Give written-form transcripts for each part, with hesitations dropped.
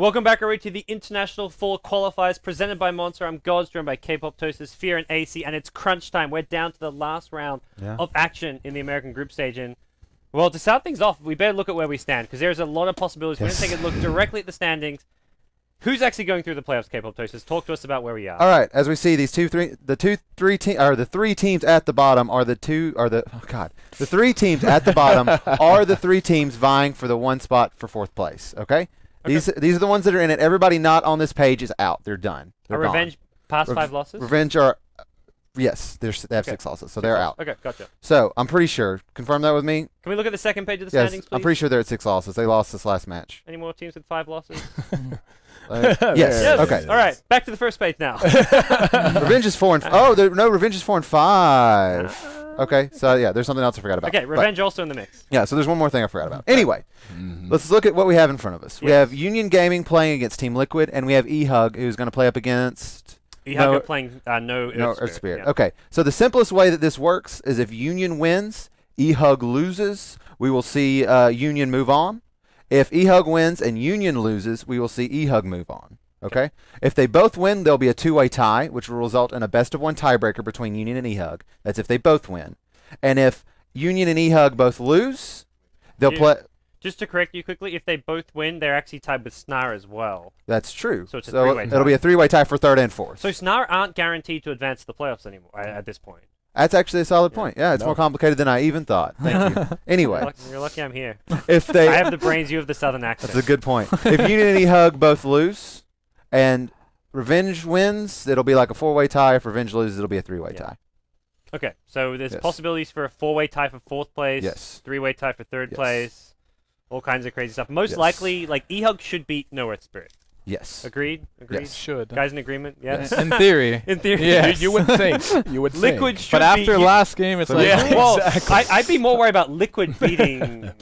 Welcome back, everybody, to the International 4 Qualifiers presented by Monster. I'm Gods, joined by K-Pop Toasters, Fear, and AC, and it's crunch time. We're down to the last round of action in the American group stage. And, well, to start things off, we better look at where we stand, because there's a lot of possibilities. We're going to take a look directly at the standings. Who's actually going through the playoffs, K-Pop Toasters? Talk to us about where we are. All right, as we see, these the three teams at the bottom are the three teams at the bottom are the three teams vying for the one spot for fourth place. Okay. These are the ones that are in it. Everybody not on this page is out. They're done. They're gone. Revenge past 5 losses? Revenge are, yes, they have 6 losses, so they're out. Okay, gotcha. So I'm pretty sure. Confirm that with me. Can we look at the second page of the standings, please? I'm pretty sure they're at 6 losses. They lost this last match. Any more teams with 5 losses? Yes. Okay. All right. Back to the first page now. Revenge is 4 and Revenge is 4 and 5. Okay. So yeah, there's something else I forgot about. Okay. Revenge also in the mix. Yeah. So there's one more thing I forgot about. Anyway, let's look at what we have in front of us. We have Union Gaming playing against Team Liquid, and we have eHug who's going to play up against. eHug are playing no Earth Spirit. Yeah. Okay. So the simplest way that this works is if Union wins, eHug loses, we will see Union move on. If eHug wins and Union loses, we will see eHug move on. Okay? If they both win, there'll be a two-way tie, which will result in a best-of-1 tiebreaker between Union and eHug. That's if they both win. And if Union and eHug both lose, they'll play... Just to correct you quickly, if they both win, they're actually tied with Snar as well. That's true. So it's a three-way tie. It'll be a three-way tie for third and fourth. So Snar aren't guaranteed to advance to the playoffs anymore at this point. That's actually a solid point. Yeah, it's more complicated than I even thought. Thank you. Anyway. You're lucky I'm here. If they, I have the brains, you have the southern accent. That's a good point. If Union and eHug both lose and Revenge wins, it'll be like a 4-way tie. If Revenge loses, it'll be a 3-way tie. Okay, so there's possibilities for a 4-way tie for 4th place, 3-way tie for 3rd place, all kinds of crazy stuff. Most likely, like, eHug should beat No Earth Spirit. Yes. Agreed? Agreed? Yes. Should. Guys in agreement? Yes. In theory. In theory. Yes. You would think. You would think. Liquid should But after last game, it's like... Yeah, well, exactly. I'd be more worried about Liquid beating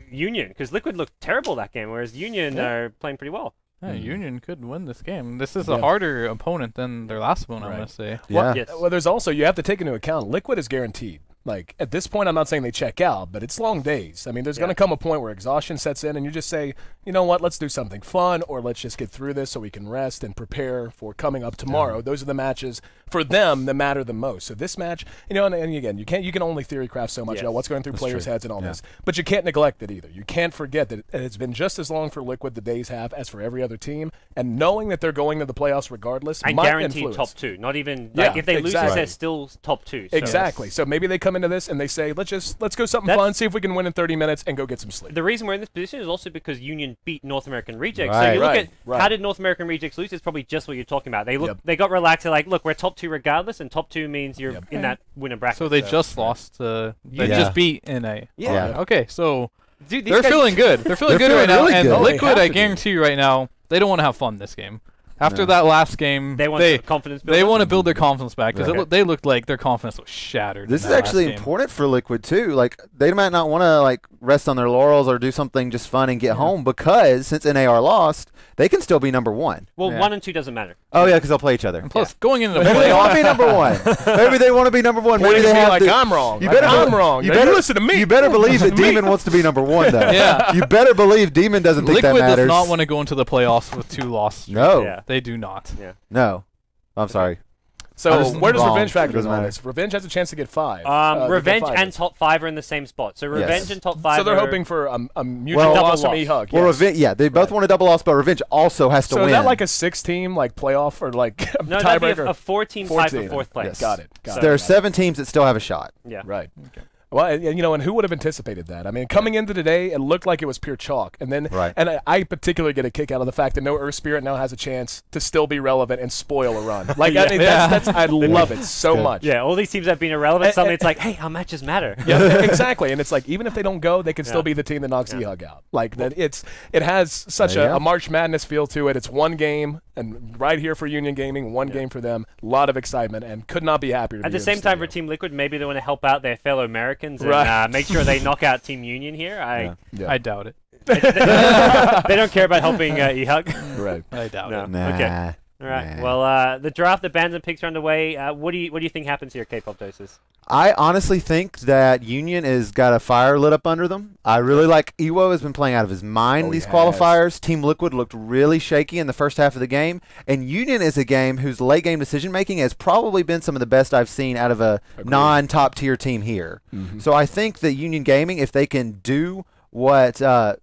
Union, because Liquid looked terrible that game, whereas Union are playing pretty well. Yeah, Union could win this game. This is a harder opponent than their last one, I'm going to say. Yeah. Well, there's also, you have to take into account, Liquid is guaranteed. Like, at this point, I'm not saying they check out, but it's long days. I mean, there's going to come a point where exhaustion sets in, and you just say, you know what, let's do something fun, or let's just get through this so we can rest and prepare for coming up tomorrow. Those are the matches, for them, that matter the most. So this match, you know, and again, you can only theory craft so much about what's going through players' heads and all this, but you can't neglect it either. You can't forget that it's been just as long for Liquid, the days have, as for every other team, and knowing that they're going to the playoffs regardless and might guaranteed influence. top 2. Not even, like, if they lose this, they're still top 2. So Exactly. So maybe they come into this and they say, let's go something fun, see if we can win in 30 minutes and go get some sleep. The reason we're in this position is also because Union beat North American Rejects. So you look at how did North American Rejects lose? It's probably just what you're talking about. They got relaxed. They're like, look, we're top 2 regardless, and top 2 means you're in that winner bracket. So they just lost. They just beat NA. Yeah. Okay, so Dude, they're feeling good. They're feeling good right now. Really and good. Liquid, I guarantee you right now, they don't want to have fun this game. After that last game, they want confidence building. They want to build their confidence back because they looked like their confidence was shattered. This is actually important for Liquid too. Like they might not want to like rest on their laurels or do something just fun and get home because since NAR lost, they can still be number 1. Well, 1 and 2 doesn't matter. Oh yeah, because they'll play each other. And plus, going into the maybe they want to be number 1. Maybe they want to be number 1. Maybe they have like to. I'm wrong. You better I'm wrong. You better better listen to me. You better believe that Demon wants to be number 1 though. Yeah. You better believe Demon doesn't think that Liquid matters. does not want to go into the playoffs with 2 losses. No. They do not. Yeah. No. I'm sorry. So where does Revenge factor in Doesn't all matter. this? Revenge has a chance to get 5. Revenge and top 5 are in the same spot. So Revenge and top 5. So they're hoping for a mutual double loss from loss. eHug. Well, they both want a double loss, but Revenge also has to win. So is that like a 6-team like playoff or like no, that'd be tiebreaker? a 4-team tie for 4th place. Yes. Got it. There are 7 teams that still have a shot. Yeah. Right. Okay. Well, and, you know, and who would have anticipated that? I mean, coming into today, it looked like it was pure chalk. And then, and I particularly get a kick out of the fact that No Earth Spirit now has a chance to still be relevant and spoil a run. Like, I mean, I love it so much. Yeah, all these teams have been irrelevant. Suddenly it's like, hey, our matches matter. Yeah, exactly. And it's like, even if they don't go, they can still be the team that knocks eHug out. Like, that it has such a March Madness feel to it. It's one game, and right here for Union Gaming, one game for them. A lot of excitement, and could not be happier to At be the same time, for Team Liquid, maybe they want to help out their fellow Americans and make sure they knock out Team Union here. I doubt it. They don't care about helping eHug. Right. I doubt it. Nah. Okay. All right. Man. Well, the draft abandoned picks are underway. What do you think happens here, K-pop doses? I honestly think that Union has got a fire lit up under them. I really like Ewo has been playing out of his mind these qualifiers. Team Liquid looked really shaky in the first half of the game, and Union is a game whose late game decision making has probably been some of the best I've seen out of a non-top tier team here. So I think that Union Gaming, if they can do what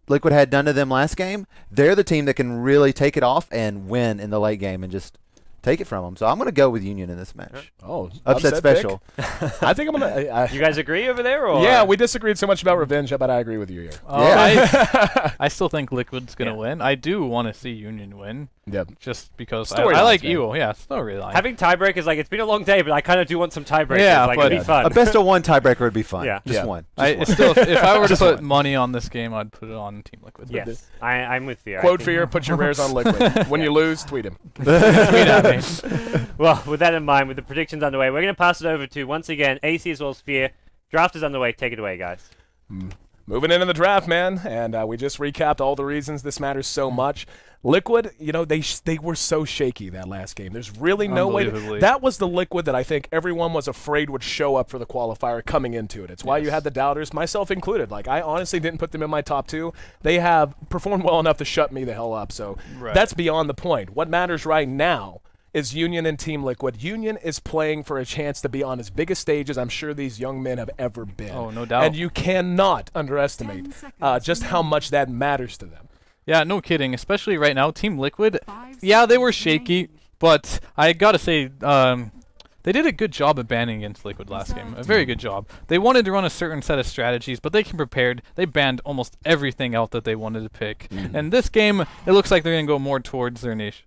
Liquid had done to them last game, they're the team that can really take it off and win in the late game and just take it from them. So I'm going to go with Union in this match. Oh, upset special. I think I'm going to... You guys agree over there? Or? Yeah, we disagreed so much about revenge, but I agree with you here. I still think Liquid's going to win. I do want to see Union win. Yep. Just because I like Ewo. Yeah, storyline. Having tiebreakers, like, it's been a long day, but I kind of do want some tiebreakers. Yeah, like, but it'd be fun. A best of one tiebreaker would be fun. Yeah. Just one. Still, if I were to put money on this game, I'd put it on Team Liquid. Yes, I'm with you. Quote Fear, put your rares on Liquid. When you lose, tweet him. Tweet at me. Well, with that in mind, with the predictions underway, we're going to pass it over to, once again, AC as well as Fear. Draft is underway. Take it away, guys. Moving into the draft, man, and we just recapped all the reasons this matters so much. Liquid, you know, they were so shaky that last game. There's really no way. That was the Liquid that I think everyone was afraid would show up for the qualifier coming into it. It's why you had the doubters, myself included. Like, I honestly didn't put them in my top 2. They have performed well enough to shut me the hell up, so that's beyond the point. What matters right now is Union and Team Liquid. Union is playing for a chance to be on as big a stage as I'm sure these young men have ever been. Oh, no doubt. And you cannot underestimate just how much that matters to them. Yeah, no kidding. Especially right now, Team Liquid, yeah, they were shaky, but I gotta say, they did a good job of banning against Liquid last game. A very good job. They wanted to run a certain set of strategies, but they came prepared. They banned almost everything out that they wanted to pick. And this game, it looks like they're gonna go more towards their niche.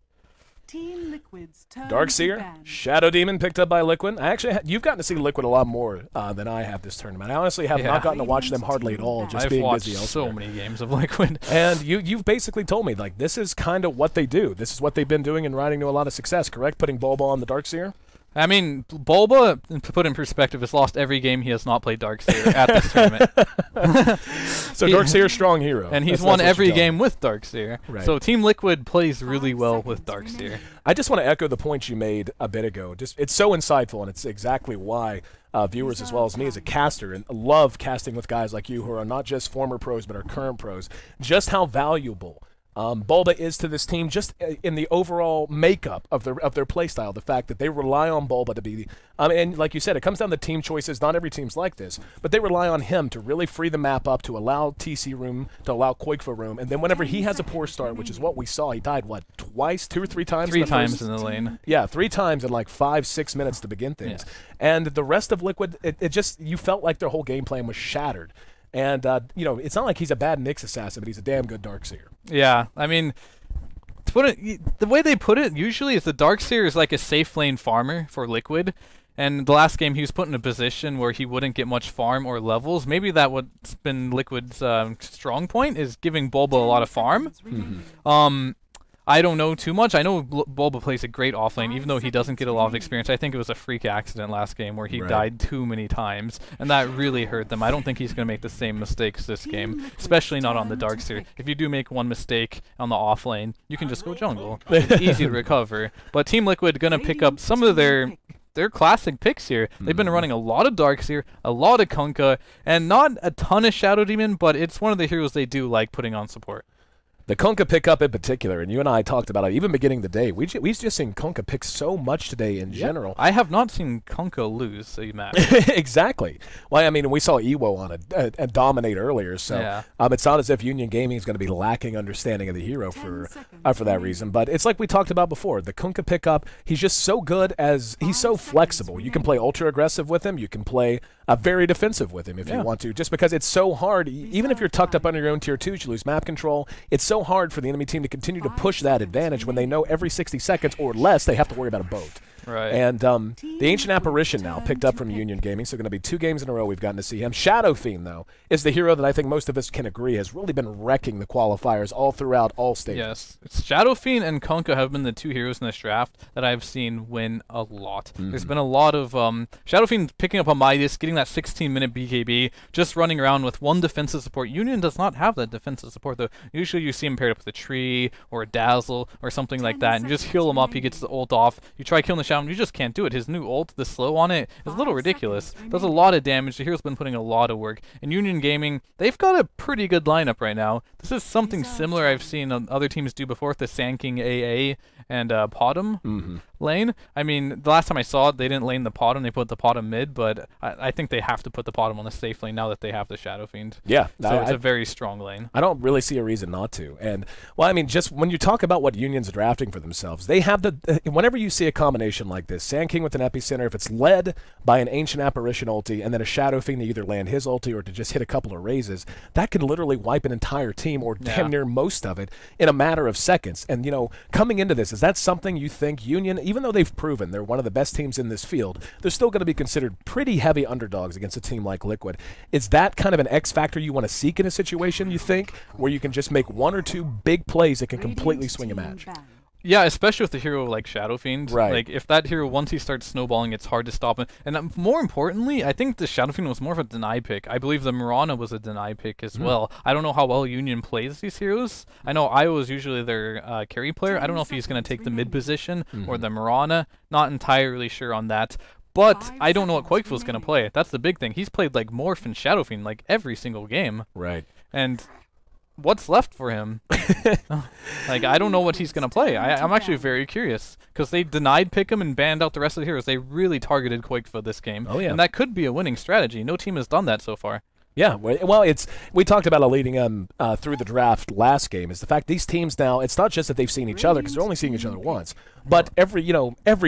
Team Liquid's turn Darkseer, Shadow Demon picked up by Liquid. I actually, you've gotten to see Liquid a lot more than I have this tournament. I honestly have not gotten to watch them hardly at all, just being busy elsewhere. I've watched so many games of Liquid. And you've basically told me, like, this is kind of what they do. This is what they've been doing and riding to a lot of success, correct? Putting Bulba on the Darkseer? I mean, Bulba, to put in perspective, has lost every game he has not played Darkseer at this tournament. So Darkseer's strong hero. And he's won every game with Darkseer. Right. So Team Liquid plays really well with Darkseer. I just want to echo the point you made a bit ago. It's so insightful, and it's exactly why viewers as well as me as a caster and love casting with guys like you who are not just former pros but are current pros, just how valuable Bulba is to this team, just in the overall makeup of their play style. The fact that they rely on Bulba to be, and like you said, it comes down to team choices. Not every team's like this, but they rely on him to really free the map up, to allow TC room, to allow Koikfa room, and then whenever he has a poor start, which is what we saw, he died what, twice, 2 or 3 times? 3 times in the lane. Yeah, 3 times in like 5-6 minutes to begin things, and the rest of Liquid, it just, you felt like their whole game plan was shattered. And, you know, it's not like he's a bad Nyx assassin, but he's a damn good Darkseer. Yeah, I mean, to put it, the way they put it usually is the Darkseer is like a safe lane farmer for Liquid. And the last game he was put in a position where he wouldn't get much farm or levels. Maybe that what's been Liquid's strong point is giving Bulba a lot of farm. I don't know too much. I know Bulba plays a great offlane, even though he doesn't get a lot of experience. I think it was a freak accident last game where he died too many times, and that really hurt them. I don't think he's going to make the same mistakes this game, especially not on the Darkseer. If you do make one mistake on the offlane, you can just go jungle. It's easy to recover. But Team Liquid going to pick up some of their classic picks here. They've been running a lot of Darkseer, a lot of Kunkka, and not a ton of Shadow Demon, but it's one of the heroes they do like putting on support. The Kunkka pickup in particular, and you and I talked about it even beginning the day. We've just seen Kunkka pick so much today in general. I have not seen Kunkka lose a match. Exactly. Well, I mean, we saw Ewo on it dominate earlier, so it's not as if Union Gaming is going to be lacking understanding of the hero for that reason. But it's like we talked about before. The Kunkka pickup, he's just so good as he's so flexible. You can play ultra aggressive with him. You can play very defensive with him if you want to, just because it's so hard. Even if you're tucked up under your own tier 2s, you lose map control. It's so hard for the enemy team to continue to push that advantage when they know every 60 seconds or less they have to worry about a boat. Right. And the Ancient Apparition now picked up from Union Gaming, so going to be 2 games in a row we've gotten to see him. Shadow Fiend, though, is the hero that I think most of us can agree has really been wrecking the qualifiers all throughout all stages. Yes. It's Shadow Fiend and Kunkka have been the 2 heroes in this draft that I've seen win a lot. There's been a lot of Shadow Fiend picking up a Midas, getting that 16-minute BKB, just running around with 1 defensive support. Union does not have that defensive support, though. Usually you see him paired up with a Tree or a Dazzle or something like that, and you just heal him up, he gets the ult off. You try killing the Shadow, you just can't do it. His new ult, the slow on it, is a little ridiculous. Does a lot of damage. The hero's been putting a lot of work. And Union Gaming, they've got a pretty good lineup right now. This is something similar I've seen other teams do before with the Sand King AA and Potom lane. I mean, the last time I saw it, they didn't lane the Potom, they put the Potom mid, but I think they have to put the Potom on the safe lane now that they have the Shadow Fiend. Yeah. So it's a very strong lane. I don't really see a reason not to. And, well, I mean, just when you talk about what Union's drafting for themselves, they have whenever you see a combination like this, Sand King with an Epicenter, if it's led by an Ancient Apparition ulti and then a Shadow Fiend to either land his ulti or to just hit a couple of raises, that can literally wipe an entire team or damn near most of it in a matter of seconds. And, you know, coming into this, is that something you think Union, even though they've proven they're one of the best teams in this field, they're still going to be considered pretty heavy underdogs against a team like Liquid? Is that kind of an X factor you want to seek in a situation, you think, where you can just make 1 or 2 big plays that can completely swing a match? Yeah, especially with a hero like Shadow Fiend. Right. Like, if that hero, once he starts snowballing, it's hard to stop him. And more importantly, I think the Shadow Fiend was more of a deny pick. I believe the Mirana was a deny pick as well. I don't know how well Union plays these heroes. I know Io is usually their carry player. I don't know if he's going to take the mid position or the Mirana. Not entirely sure on that. But I don't know what Quakefuel's going to play. That's the big thing. He's played like Morph and Shadow Fiend like every single game. Right. And what's left for him? Like, I don't know what he's going to play. I'm actually very curious, because they denied pick him and banned out the rest of the heroes. They really targeted Quakefuel this game. Oh, yeah. And that could be a winning strategy. No team has done that so far. Yeah, well, we talked about it leading through the draft last game, is the fact these teams now, it's not just that they've seen each other, because they're only seeing each other once, but every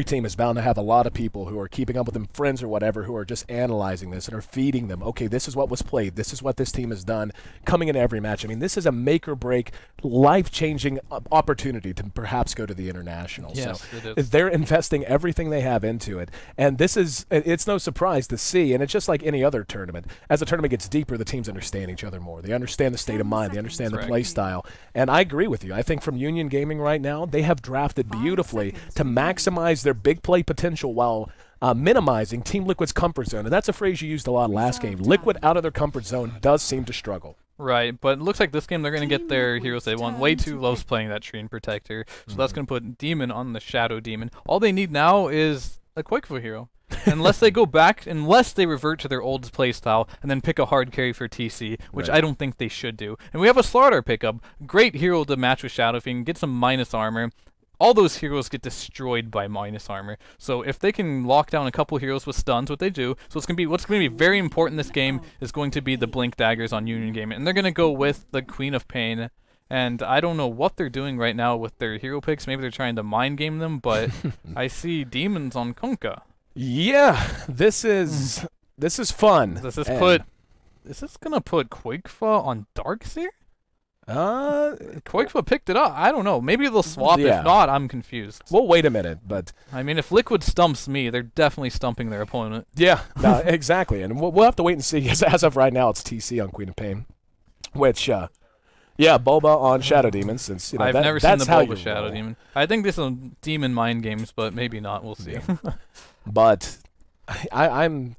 team is bound to have a lot of people who are keeping up with them, friends or whatever, who are just analyzing this and are feeding them, okay, this is what was played, this is what this team has done, coming into every match. I mean, this is a make or break, life-changing opportunity to perhaps go to the international. Yes, so it is. they're investing everything they have into it, and it's no surprise to see, and it's just like any other tournament. As the tournament gets deeper, the teams understand each other more. They understand the state of mind. They understand the play style. And I agree with you. I think from Union Gaming right now, they have drafted beautifully to maximize their big play potential while minimizing Team Liquid's comfort zone. And that's a phrase you used a lot last game. Liquid out of their comfort zone does seem to struggle. Right, but it looks like this game they're going to get their heroes they want. Way too loves playing that Tree and Protector. So that's going to put Demon on the Shadow Demon. All they need now is a Quakefuel hero. Unless they go back, unless they revert to their old playstyle and then pick a hard carry for TC, which I don't think they should do. And we have a Slaughter pickup. Great hero to match with Shadow Fiend, get some minus armor. All those heroes get destroyed by minus armor. So if they can lock down a couple heroes with stuns, what they do, so what's going to be very important in this game is going to be the Blink Daggers on Union Gaming. And they're going to go with the Queen of Pain. And I don't know what they're doing right now with their hero picks. Maybe they're trying to mind game them, but I see demons on Kunkka. Yeah, this is fun. Is this gonna put Quakefuel on Darkseer? Quakefuel picked it up. I don't know. Maybe they'll swap. Yeah. If not, I'm confused. Well, wait a minute, but I mean, if Liquid stumps me, they're definitely stumping their opponent. yeah, no, exactly. And we'll have to wait and see. As of right now, it's TC on Queen of Pain, which yeah, Boba on Shadow Demon. Since I've never seen the Boba Shadow Demon. I think this is demon mind games, but maybe not. We'll see. Yeah. But I'm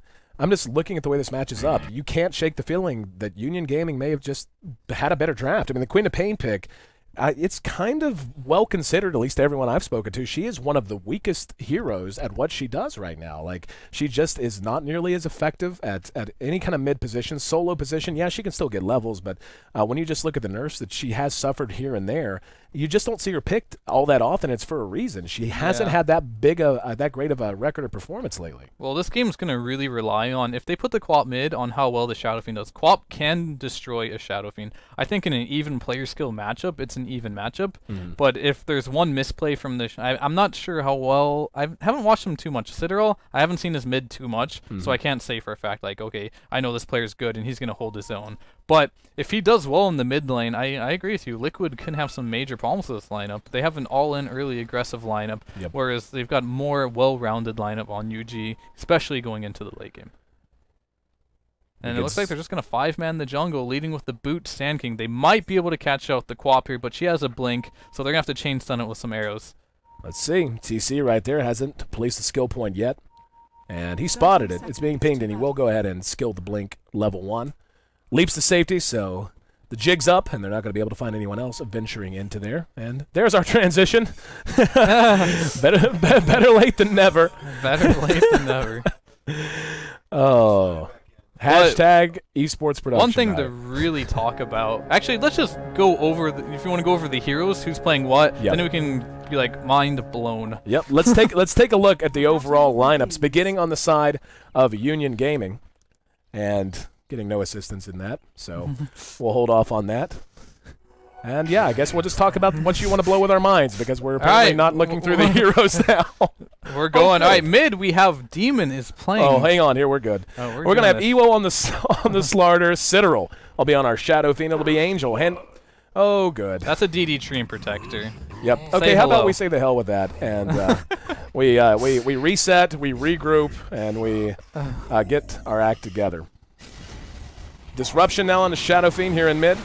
just looking at the way this matches up. You can't shake the feeling that Union Gaming may have just had a better draft. I mean, the Queen of Pain pick, it's kind of well considered, at least to everyone I've spoken to. She is one of the weakest heroes at what she does right now. Like, she just is not nearly as effective at any kind of mid position, solo position. Yeah, she can still get levels, but when you just look at the nerfs that she has suffered here and there, you just don't see her picked all that often. It's for a reason. She hasn't had that great of a record of performance lately. Well, this game's going to really rely on, if they put the Quap mid, on how well the Shadow Fiend does. Quap can destroy a Shadow Fiend. I think in an even player skill matchup, it's an even matchup. But if there's one misplay from the... I'm not sure how well... I haven't watched him too much. Citadel, I haven't seen his mid too much, so I can't say for a fact, like, okay, I know this player's good and he's going to hold his own. But if he does well in the mid lane, I agree with you. Liquid can have some major problems with this lineup. They have an all-in early aggressive lineup, whereas they've got more well-rounded lineup on UG, especially going into the late game. And it looks like they're just going to 5-man the jungle, leading with the boot Sand King. They might be able to catch out the Quap here, but she has a blink, so they're going to have to chain stun it with some arrows. Let's see. TC right there hasn't placed the skill point yet. And he spotted it. It's being pinged, and he will go ahead and skill the blink level 1. Leaps to safety, so the jig's up, and they're not going to be able to find anyone else venturing into there. And there's our transition. better late than never. Better late than never. Oh. Hashtag esports production. One thing to really talk about. Actually, let's just go over, if you want to go over the heroes, who's playing what, then we can be like mind blown. Yep. Let's take a look at the overall lineups, beginning on the side of Union Gaming, and getting no assistance in that, so we'll hold off on that. And yeah, I guess we'll just talk about what you want to blow with our minds, because we're apparently not looking through the heroes now. We're going. All right, mid, we have Demon is playing. Oh, hang on here. We're good. Oh, we're going to have Ewo on the Slarder. Citadel will be on our Shadow Fiend. It'll be Angel. Oh, good. That's a DD Tree and Protector. Yep. Okay, how about we say the hell with that, and we reset, we regroup, and we get our act together. Disruption now on the Shadow Fiend here in mid.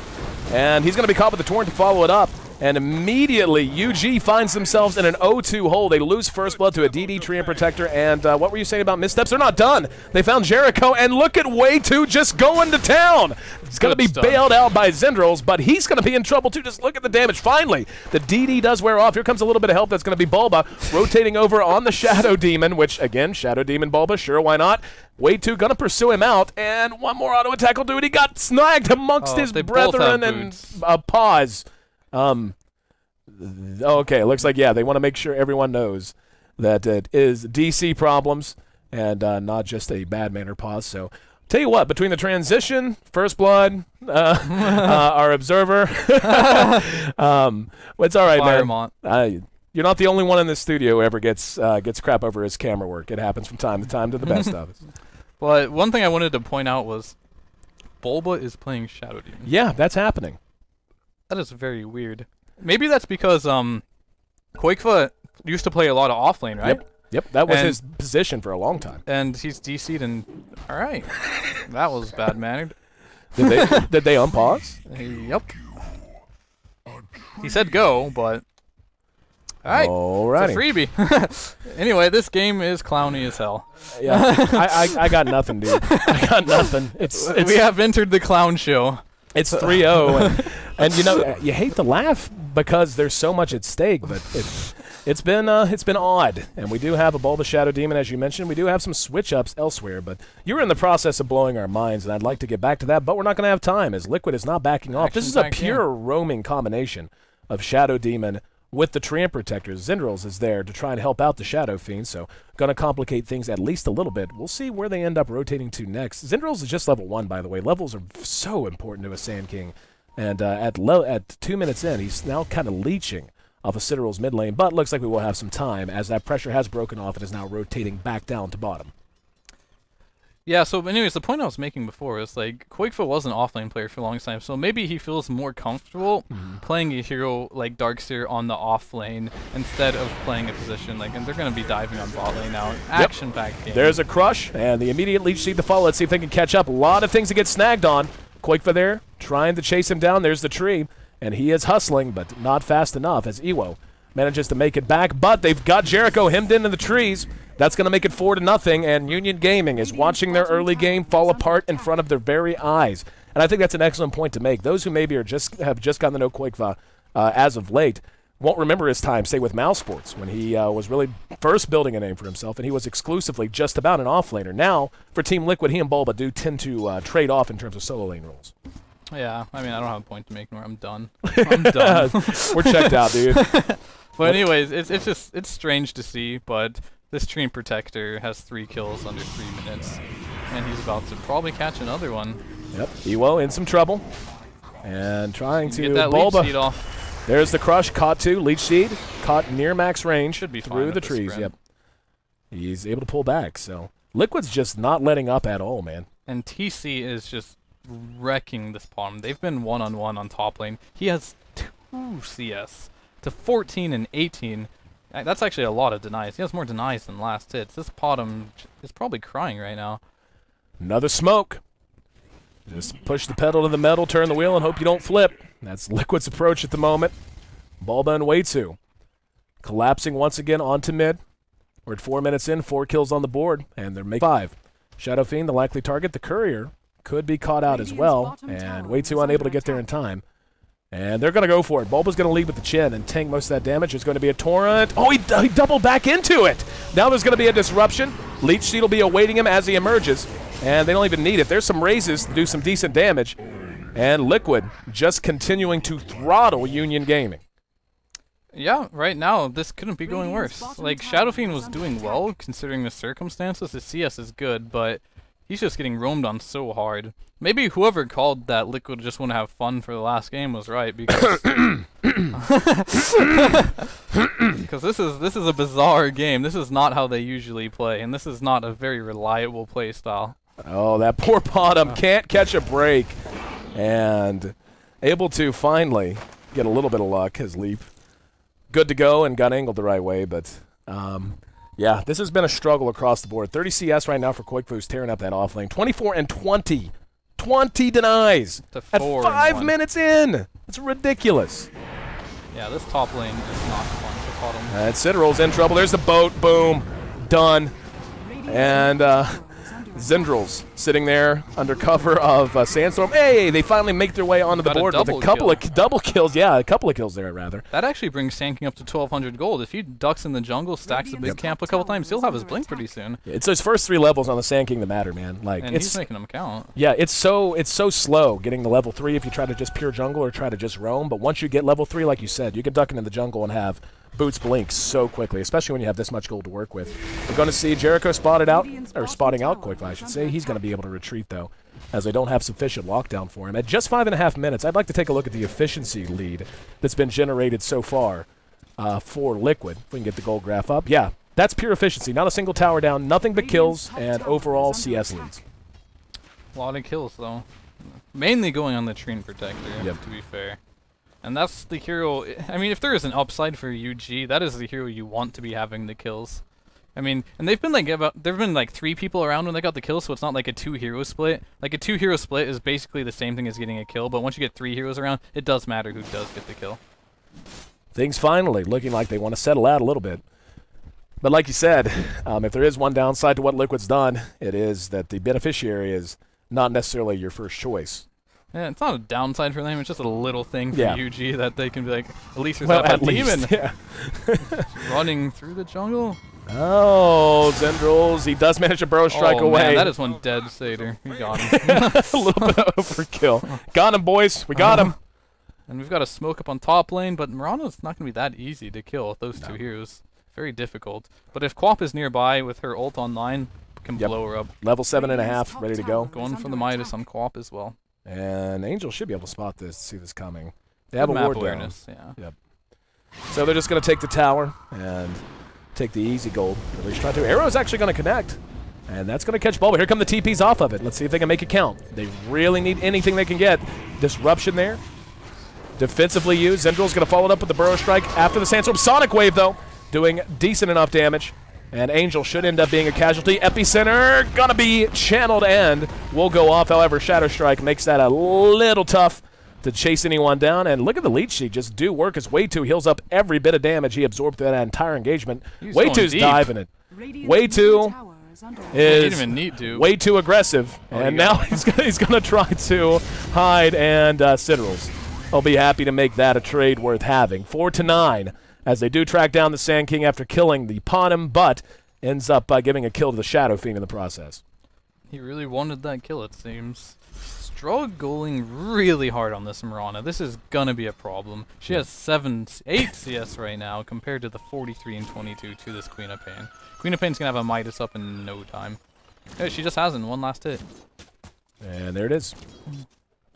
And he's going to be caught with the Torrent to follow it up. And immediately, UG finds themselves in an 0-2 hole. They lose first blood to a DD Tree and Protector. And what were you saying about missteps? They're not done. They found Jericho, and look at Way2 just going to town. He's going to be bailed out by Zendrils, but he's going to be in trouble too. Just look at the damage. Finally, the DD does wear off. Here comes a little bit of help. That's going to be Bulba rotating over on the Shadow Demon, which, again, Shadow Demon Bulba, sure, why not? Way2 going to pursue him out, and one more auto attack will do it. He got snagged amongst his brethren and pause. Okay, looks like, yeah, they want to make sure everyone knows that it is DC problems and not just a bad manner pause. So, tell you what, between the transition, First Blood, our Observer, it's all right, Firemont. man. You're not the only one in the studio who ever gets crap over his camera work. It happens from time to time to the best of us. But one thing I wanted to point out was Bulba is playing Shadow Demon. Yeah, that's happening. That is very weird. Maybe that's because Quakefa used to play a lot of offlane, right? Yep, that was his position for a long time. And he's DC'd, and all right, that was bad mannered. Did they unpause? Yep. He said go, but all right, it's a freebie. Anyway, this game is clowny as hell. Yeah, I got nothing, dude. I got nothing. We have entered the clown show. It's 3-0, and you know you hate to laugh because there's so much at stake, but it's been odd. And we do have a Bulba Shadow Demon, as you mentioned. We do have some switch ups elsewhere, but you're in the process of blowing our minds, and I'd like to get back to that, but we're not going to have time as Liquid is not backing off. This is a pure roaming combination of Shadow Demon with the Tree and Protectors. Zendrils is there to try and help out the Shadow Fiend, so going to complicate things at least a little bit. We'll see where they end up rotating to next. Zendrils is just level 1, by the way. Levels are so important to a Sand King. And at 2 minutes in, he's now kind of leeching off of Citadel's mid lane, but looks like we will have some time as that pressure has broken off and is now rotating back down to bottom. Yeah, so anyways, the point I was making before is, like, Quakefa was an offlane player for a long time, so maybe he feels more comfortable playing a hero like Darkseer on the offlane instead of playing a position, like, and they're going to be diving on bot lane now. Action-packed game. There's a crush, and the immediate leech seed to follow. Let's see if they can catch up. A lot of things to get snagged on. Quakefa there, trying to chase him down. There's the tree, and he is hustling, but not fast enough as Ewo manages to make it back, but they've got Jericho hemmed into the trees. That's going to make it 4-0, and Union Gaming is watching their early game fall apart in front of their very eyes. And I think that's an excellent point to make. Those who maybe have just gotten to know Quakefa as of late won't remember his time, say, with Mouse Sports, when he was really first building a name for himself, and he was exclusively just about an offlaner. Now, for Team Liquid, he and Bulba do tend to trade off in terms of solo lane roles. Yeah, I mean, I don't have a point to make, nor I'm done. I'm done. We're checked out, dude. But anyways, it's strange to see, but this Tree and Protector has 3 kills under 3 minutes, and he's about to probably catch another one. Yep, Ewo in some trouble, and trying to get that Bulba. leech seed off. There's the crush, caught 2, leech seed, caught near max range. Should be through the trees. Yep, he's able to pull back. So Liquid's just not letting up at all, man. And TC is just wrecking this bottom. They've been one-on-one on top lane. He has 2 CS to 14 and 18. That's actually a lot of denies. He has more denies than last hits. This bottom is probably crying right now. Another smoke. Just push the pedal to the metal, turn the wheel, and hope you don't flip. That's Liquid's approach at the moment. Bulba and Way2 collapsing once again onto mid. We're at 4 minutes in, 4 kills on the board, and they're making 5. Shadow Fiend, the likely target. The Courier could be caught out as well, and Way2 unable to get there in time. And they're going to go for it. Bulba's going to lead with the chin and tank most of that damage. There's going to be a torrent. Oh, he doubled back into it. Now there's going to be a disruption. Leech Seed will be awaiting him as he emerges, and they don't even need it. There's some raises to do some decent damage. And Liquid just continuing to throttle Union Gaming. Yeah, right now, this couldn't be going worse. Like, Shadow Fiend was doing well, considering the circumstances. His CS is good, but he's just getting roamed on so hard. Maybe whoever called that Liquid just want to have fun for the last game was right, because because this is a bizarre game. This is not how they usually play, and this is not a very reliable play style. Oh, that poor bottom can't catch a break, and able to finally get a little bit of luck. His leap good to go and got angled the right way, but yeah, this has been a struggle across the board. 30 CS right now for Qualifiers, tearing up that off lane. 24 and 20. 20 denies at 5 minutes in. It's ridiculous. Yeah, this top lane is not fun for bottom. And Citadel's in trouble. There's the boat. Boom. Done. And Zendrils sitting there under cover of Sandstorm. Hey, they finally make their way onto the board with a couple of double kills. Yeah, a couple of kills there, rather. That actually brings Sand King up to 1,200 gold. If he ducks in the jungle, stacks the big camp a couple times, he'll have his blink pretty soon. Yeah, it's those first 3 levels on the Sand King that matter, man. Like, and he's making them count. Yeah, it's so slow getting to level 3 if you try to just pure jungle or try to just roam. But once you get level 3, like you said, you can duck into the jungle and have boots blink so quickly, especially when you have this much gold to work with. We're going to see Jericho spotting out Qualifier, I should say. He's going to be able to retreat, though, as they don't have sufficient lockdown for him. At just 5.5 minutes, I'd like to take a look at the efficiency lead that's been generated so far for Liquid. If we can get the gold graph up. Yeah, that's pure efficiency. Not a single tower down, nothing but kills, and overall CS leads. A lot of kills, though. Mainly going on the Trine Protector, to be fair. And that's the hero. I mean, if there is an upside for UG, that is the hero you want to be having the kills. I mean, and there've been like 3 people around when they got the kill, so it's not like a 2-hero split. Like a 2-hero split is basically the same thing as getting a kill, but once you get 3 heroes around, it does matter who does get the kill. Things finally looking like they want to settle out a little bit. But like you said, if there is one downside to what Liquid's done, it is that the beneficiary is not necessarily your first choice. Yeah, it's not a downside for them. It's just a little thing for UG that they can be like, at least there's well, that demon running through the jungle. Oh, Zendrils, he does manage a burrow strike away. Man, that is one dead Satyr. We got him. A little bit of overkill. Got him, boys. We got him. And we've got a smoke up on top lane, but Mirana's not going to be that easy to kill with those 2 heroes. Very difficult. But if Quap is nearby with her ult online, can blow her up. Level 7.5, ready to go. Going for the Midas on Quap as well. And Angel should be able to spot this, see this coming. They have a ward awareness, down. Yeah. Yep. So they're just going to take the tower and take the easy gold. At least try to. Arrow's actually going to connect, and that's going to catch Bulba. Here come the TPs off of it. Let's see if they can make it count. They really need anything they can get. Disruption there. Defensively used. Zendril's going to follow it up with the burrow strike after the Sandstorm. Sonic Wave, though, doing decent enough damage. And Angel should end up being a casualty. Epicenter gonna be channeled and will go off. However, Shadow Strike makes that a little tough to chase anyone down. And look at the leech sheet just do work as Way2 heals up every bit of damage he absorbed through that entire engagement. Way2's diving it. Way2 is way too aggressive. And now he's gonna try to hide, and Citadel's will be happy to make that a trade worth having. 4-9. As they do track down the Sand King after killing the Panem, but ends up giving a kill to the Shadow Fiend in the process. He really wanted that kill, it seems. Struggling really hard on this Mirana. This is gonna be a problem. She has 8 CS right now compared to the 43 and 22 to this Queen of Pain. Queen of Pain's gonna have a Midas up in no time. Yeah, she just hasn't. One last hit. And there it is.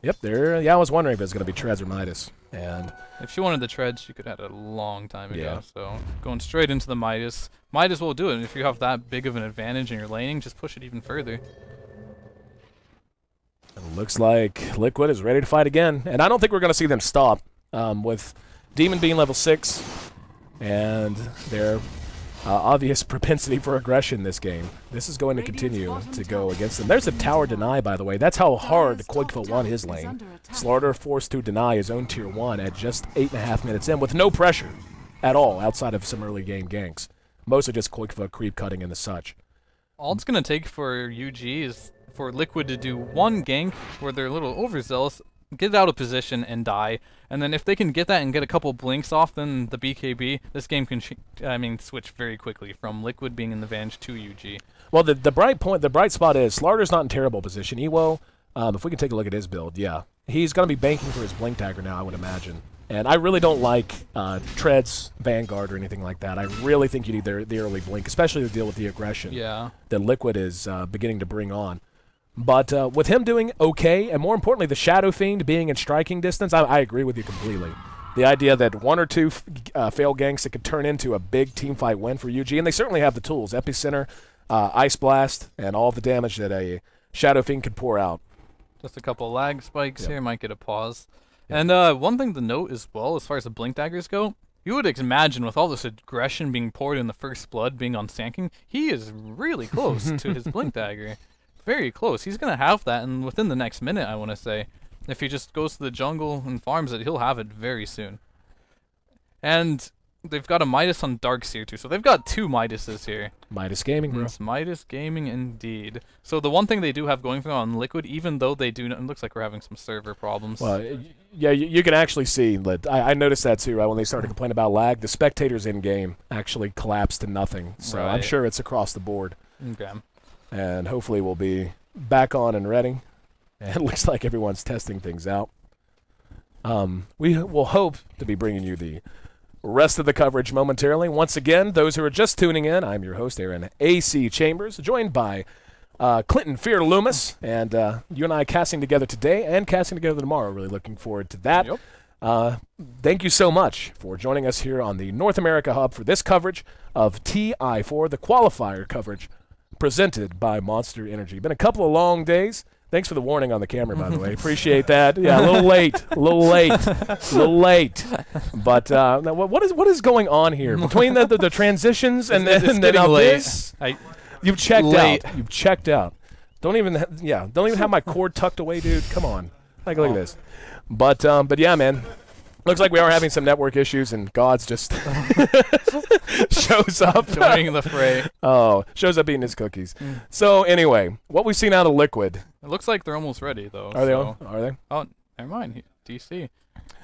Yep, there. Yeah, I was wondering if it was gonna be Treads or Midas. And if she wanted the treads, she could have had it a long time ago. So going straight into the Midas. Midas will do it. And if you have that big of an advantage in your laning, just push it even further. Looks like Liquid is ready to fight again. And I don't think we're going to see them stop with Demon being level 6 and their obvious propensity for aggression this game. This is going to continue to go against them. There's a tower deny, by the way. That's how hard Quigfa won his lane. Slaughter forced to deny his own tier 1 at just 8.5 minutes in with no pressure at all outside of some early game ganks. Mostly just Quigfa creep cutting and the such. All it's going to take for UG is for Liquid to do one gank where they're a little overzealous, get out of position and die, and then if they can get that and get a couple blinks off, then the BKB, this game can switch very quickly from Liquid being in the advantage to UG. Well, the bright spot is Slaughter's not in terrible position. Ewo, if we can take a look at his build, yeah, he's going to be banking for his blink dagger now, I would imagine. And I really don't like Treads, Vanguard, or anything like that. I really think you need the early blink, especially to deal with the aggression that Liquid is beginning to bring on. But with him doing okay, and more importantly, the Shadow Fiend being in striking distance, I agree with you completely. The idea that 1 or 2 failed ganks that could turn into a big teamfight win for UG, and they certainly have the tools, Epicenter, Ice Blast, and all the damage that a Shadow Fiend could pour out. Just a couple lag spikes here, might get a pause. And one thing to note as well, as far as the blink daggers go, you would imagine with all this aggression being poured in the first blood being on Sanking, he is really close to his blink dagger. Very close. He's going to have that, and within the next minute, I want to say. If he just goes to the jungle and farms it, he'll have it very soon. And they've got a Midas on Darkseer too, so they've got 2 Midases here. Midas Gaming, bro. It's Midas Gaming indeed. So the one thing they do have going for them on Liquid, even though they do, it looks like we're having some server problems. Well, yeah, you can actually see that. I noticed that too, right, when they started complaining about lag. The spectators in-game actually collapsed to nothing, so I'm sure it's across the board. Okay. And hopefully we'll be back on and ready. And it looks like everyone's testing things out. We will hope to be bringing you the rest of the coverage momentarily. Once again, those who are just tuning in, I'm your host, Aaron AC Chambers, joined by Clinton Fear Loomis, and you and I casting together today and casting together tomorrow. Really looking forward to that. Yep. Thank you so much for joining us here on the North America Hub for this coverage of TI4, the qualifier coverage presented by Monster Energy. Been a couple of long days. Thanks for the warning on the camera, by the way. Appreciate that. Yeah, a little late. A little late. But what is going on here between the transitions and then this? You've checked out. You've checked out. Don't even have my cord tucked away, dude. Come on. Look at this. But yeah, man. Looks like we are having some network issues, and Gods just shows up. Joining the fray. Oh, shows up eating his cookies. So anyway, what we've seen out of Liquid. It looks like they're almost ready, though. Are they? Are they? Oh, never mind. DC.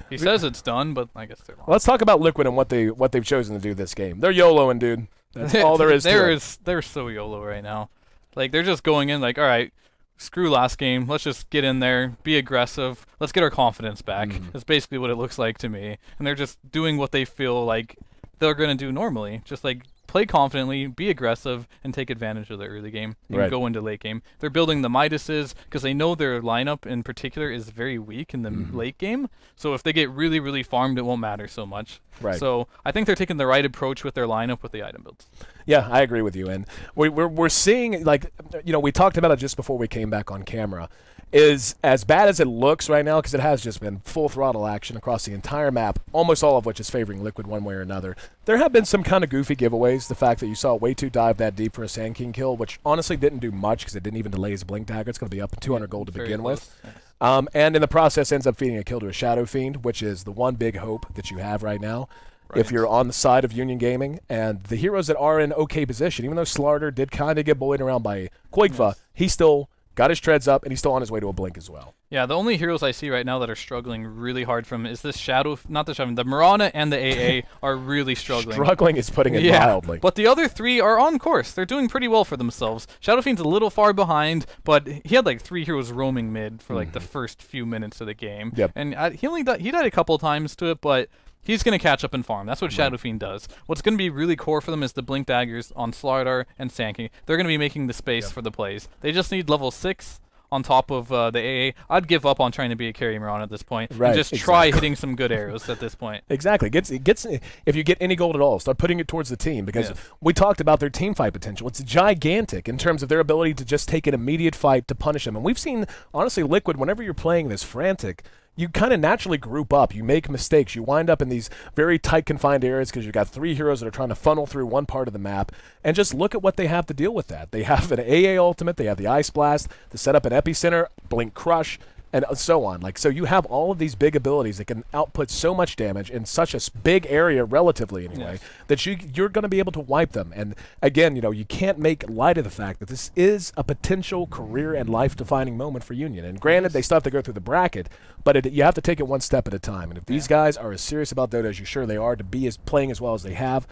He says it's done, but I guess they're wrong. Let's talk about Liquid and what they've chosen to do this game. They're YOLOing, dude. That's all there is to it. They're so YOLO right now. Like, they're just going in like, all right, screw last game. Let's just get in there, be aggressive. Let's get our confidence back. That's basically what it looks like to me. And they're just doing what they feel like they're going to do normally. Just like play confidently, be aggressive, and take advantage of the early game and go into late game. They're building the Midases because they know their lineup in particular is very weak in the late game. So if they get really, really farmed, it won't matter so much. Right. So I think they're taking the right approach with their lineup with the item builds. Yeah, I agree with you. And we're seeing, like, we talked about it just before we came back on camera, is as bad as it looks right now, because it has just been full throttle action across the entire map, almost all of which is favoring Liquid one way or another. There have been some kind of goofy giveaways. The fact that you saw Way 2 dive that deep for a Sand King kill, which honestly didn't do much because it didn't even delay his blink dagger. It's going to be up at 200 gold to begin with. And in the process ends up feeding a kill to a Shadow Fiend, which is the one big hope that you have right now. If you're on the side of Union Gaming, and the heroes that are in okay position, even though Slaughter did kind of get bullied around by Quigfa, he still got his treads up, and he's still on his way to a blink as well. Yeah, the only heroes I see right now that are struggling really hard from is this Shadow, not the Shadow, the Mirana and the AA are really struggling. Struggling is putting it mildly. But the other 3 are on course. They're doing pretty well for themselves. Shadow Fiend's a little far behind, but he had like 3 heroes roaming mid for like the first few minutes of the game. Yep. And he died a couple times to it, but he's going to catch up and farm. That's what Shadow Fiend does. What's going to be really core for them is the Blink Daggers on Slardar and Sankey. They're going to be making the space for the plays. They just need level 6 on top of the AA, I'd give up on trying to be a carry Miran at this point. Right, And just try hitting some good arrows at this point. Exactly. If you get any gold at all, start putting it towards the team, because we talked about their team fight potential. It's gigantic in terms of their ability to just take an immediate fight to punish them. And we've seen, honestly, Liquid, whenever you're playing this frantic, you kind of naturally group up. You make mistakes. You wind up in these very tight, confined areas because you've got 3 heroes that are trying to funnel through one part of the map. And just look at what they have to deal with that. They have an AA ultimate. They have the Ice Blast to set up an Epicenter, Blink Crush, and so on. So you have all of these big abilities that can output so much damage in such a big area, relatively anyway, that you're going to be able to wipe them. And again, you can't make light of the fact that this is a potential career and life-defining moment for Union. And granted, they still have to go through the bracket, but you have to take it one step at a time. And if these guys are as serious about Dota as you sure they are, to be playing as well as they have,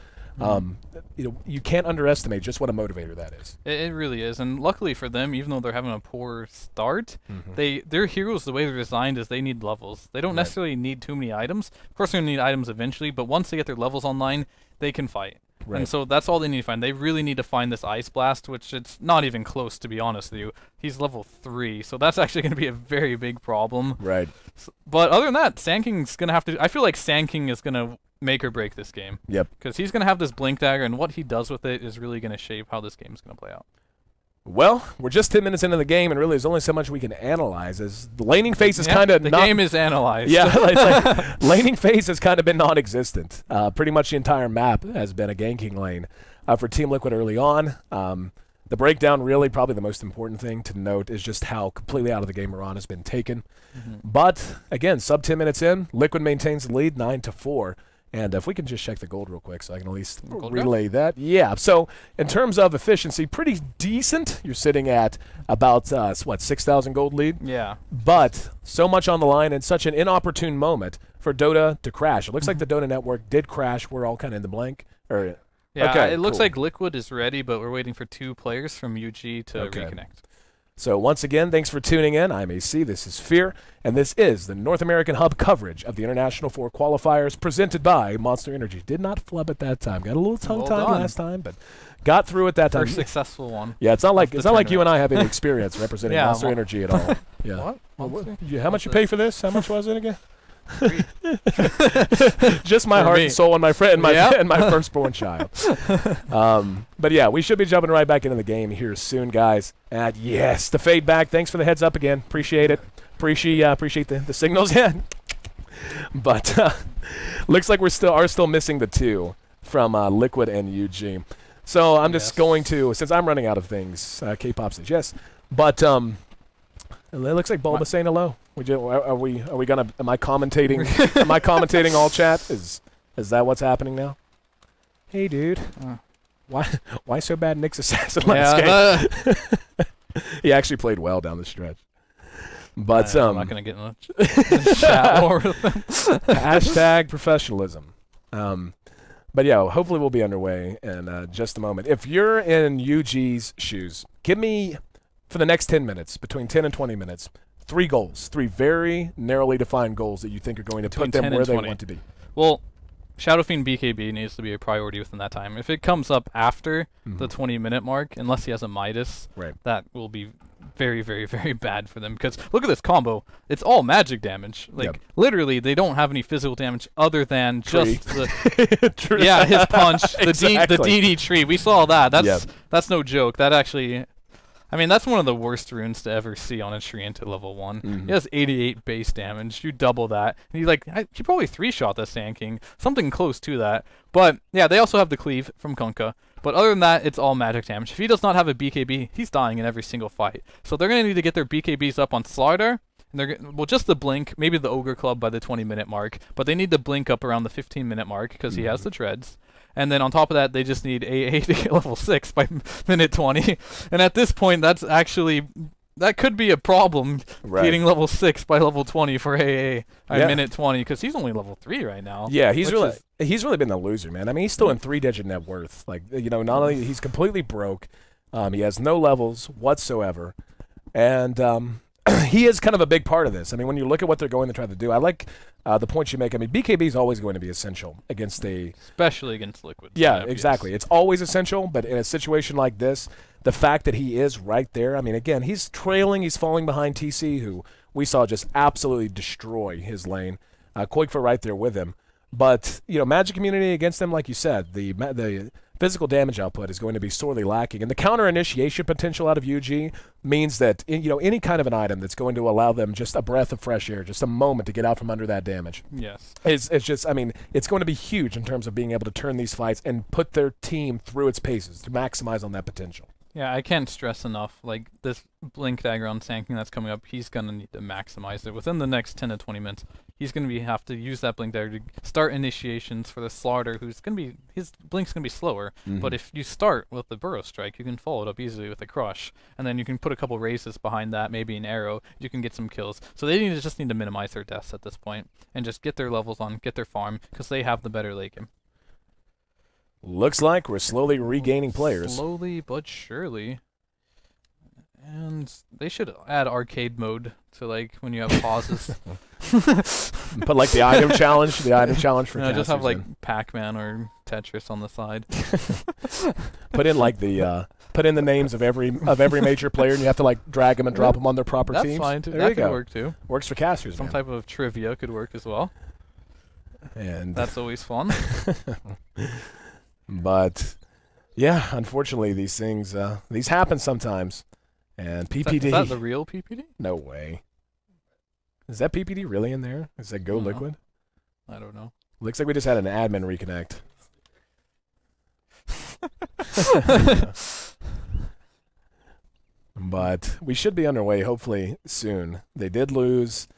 you can't underestimate just what a motivator that is. It really is, and luckily for them, even though they're having a poor start, their heroes, the way they're designed, is they need levels. They don't necessarily need too many items. Of course, they're going to need items eventually, but once they get their levels online, they can fight. Right. And so that's all they need to find. They really need to find this Ice Blast, which it's not even close, to be honest with you. He's level 3, so that's actually going to be a very big problem. Right. So, but other than that, Sand King's going to have to... I feel like Sand King is going to make or break this game. Yep. Because he's going to have this Blink Dagger, and what he does with it is really going to shape how this game's going to play out. Well, we're just 10 minutes into the game, and really there's only so much we can analyze. As the laning phase is kind of the game is analyzed. Yeah, it's like laning phase has kind of been non-existent. Pretty much the entire map has been a ganking lane for Team Liquid early on. The breakdown, really, probably the most important thing to note is just how completely out of the game Miran has been taken. But again, sub 10 minutes in, Liquid maintains the lead 9-4. And if we can just check the gold real quick so I can at least relay that. Yeah, so in terms of efficiency, pretty decent. You're sitting at about, 6,000 gold lead? Yeah. But so much on the line and such an inopportune moment for Dota to crash. It looks like the Dota network did crash. We're all kind of in the blank. Yeah, okay, it looks like Liquid is ready, but we're waiting for 2 players from UG to reconnect. So once again, thanks for tuning in. I'm AC, this is Fear, and this is the North American Hub coverage of the International 4 Qualifiers presented by Monster Energy. Did not flub it that time. Got a little tongue-tied last time, but got through it that time. First successful one. Yeah, it's not like you and I have any experience representing Monster Energy at all. Yeah. What? How much you pay for this? How much was it again? Just my heart and soul and my friend and my firstborn child. But yeah, we should be jumping right back into the game here soon, guys. And yes, the fade back. Thanks for the heads up again. Appreciate it. Appreciate the signals. Yeah. But looks like we are still missing the 2 from Liquid and UG. So I'm just going to, since I'm running out of things, K-pop says yes. But it looks like Bulba saying hello. Are we gonna? Am I commentating? Am I commentating all chat? Is that what's happening now? Hey, dude. Why so bad? Nick's assassin last game. He actually played well down the stretch. But I'm not gonna get much chat war with him. Hashtag professionalism. But yeah, hopefully we'll be underway in just a moment. If you're in UG's shoes, give me, for the next 10 minutes, between 10 and 20 minutes, 3 goals, 3 very narrowly defined goals that you think are going to put them where they want to be. Well, Shadow Fiend BKB needs to be a priority within that time. If it comes up after the 20-minute mark, unless he has a Midas, that will be very, very, very bad for them. Because look at this combo. It's all magic damage. Like, literally, they don't have any physical damage other than just the his punch, the DD tree. We saw that. That's no joke. That actually... I mean, that's one of the worst runes to ever see on a tree into level 1. He has 88 base damage. You double that. And he probably 3-shot the Sand King. Something close to that. But, yeah, they also have the cleave from Kunkka. But other than that, it's all magic damage. If he does not have a BKB, he's dying in every single fight. So they're going to need to get their BKBs up on Slardar. And just the blink, maybe the Ogre Club by the 20-minute mark. But they need to blink up around the 15-minute mark because he has the treads. And then on top of that, they just need AA to get level 6 by minute 20. And at this point, that could be a problem, getting level 6 by level 20 for AA at minute 20, because he's only level 3 right now. Yeah, he's really been the loser, man. I mean, he's still in 3-digit net worth. Like, not only he's completely broke, he has no levels whatsoever, and he is kind of a big part of this. I mean, when you look at what they're going to try to do, I like the points you make. I mean, BKB is always going to be essential against especially against Liquid. Yeah, exactly. It's always essential, but in a situation like this, the fact that he is right there, I mean, again, he's trailing, he's falling behind TC, who we saw just absolutely destroy his lane. Quakefoot right there with him. But, you know, Magic Community against them, like you said, the physical damage output is going to be sorely lacking. And the counter initiation potential out of UG means that, you know, any kind of an item that's going to allow them just a breath of fresh air, just a moment to get out from under that damage. Yes. It's just, I mean, it's going to be huge in terms of being able to turn these fights and put their team through its paces to maximize on that potential. Yeah, I can't stress enough, like, this Blink Dagger on Sand King that's coming up, he's going to need to maximize it. Within the next 10 to 20 minutes, he's going to have to use that Blink Dagger to start initiations for the Slaughter, who's going to be, his Blink's going to be slower, but if you start with the Burrow Strike, you can follow it up easily with a Crush, and then you can put a couple raises behind that, maybe an arrow, you can get some kills. So they just need to minimize their deaths at this point, and just get their levels on, get their farm, because they have the better late game. Looks like we're slowly regaining players. Slowly but surely. And they should add arcade mode to, like, when you have pauses. Put, like, the item challenge for casters. Just have, like, Pac-Man or Tetris on the side. Put in, like, put in the names of every major player, and you have to, like, drag them and drop them on their proper teams. That's fine, too. There That you could go. work, too. Works for casters, Some man. type of trivia could work as well. And That's always fun. But, yeah, unfortunately, these things, these happen sometimes. And PPD. Is that the real PPD? No way. Is that PPD really in there? Is that Go Liquid? I don't know. Looks like we just had an admin reconnect. But we should be underway, hopefully, soon. They did lose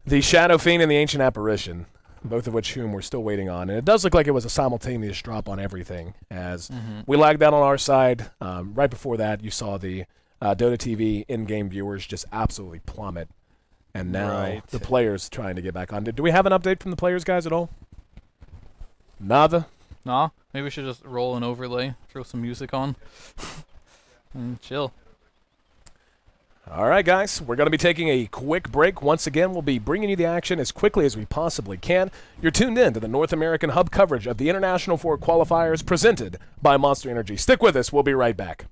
the Shadow Fiend and the Ancient Apparition, both of whom we're still waiting on. And it does look like it was a simultaneous drop on everything, as we lagged out on our side. Right before that, you saw the Dota TV in-game viewers just absolutely plummet. And now the players trying to get back on. Do we have an update from the players, guys, at all? Nada? Nah, maybe we should just roll an overlay, throw some music on, and chill. All right, guys, we're going to be taking a quick break. Once again, we'll be bringing you the action as quickly as we possibly can. You're tuned in to the North American Hub coverage of the International 4 Qualifiers presented by Monster Energy. Stick with us. We'll be right back.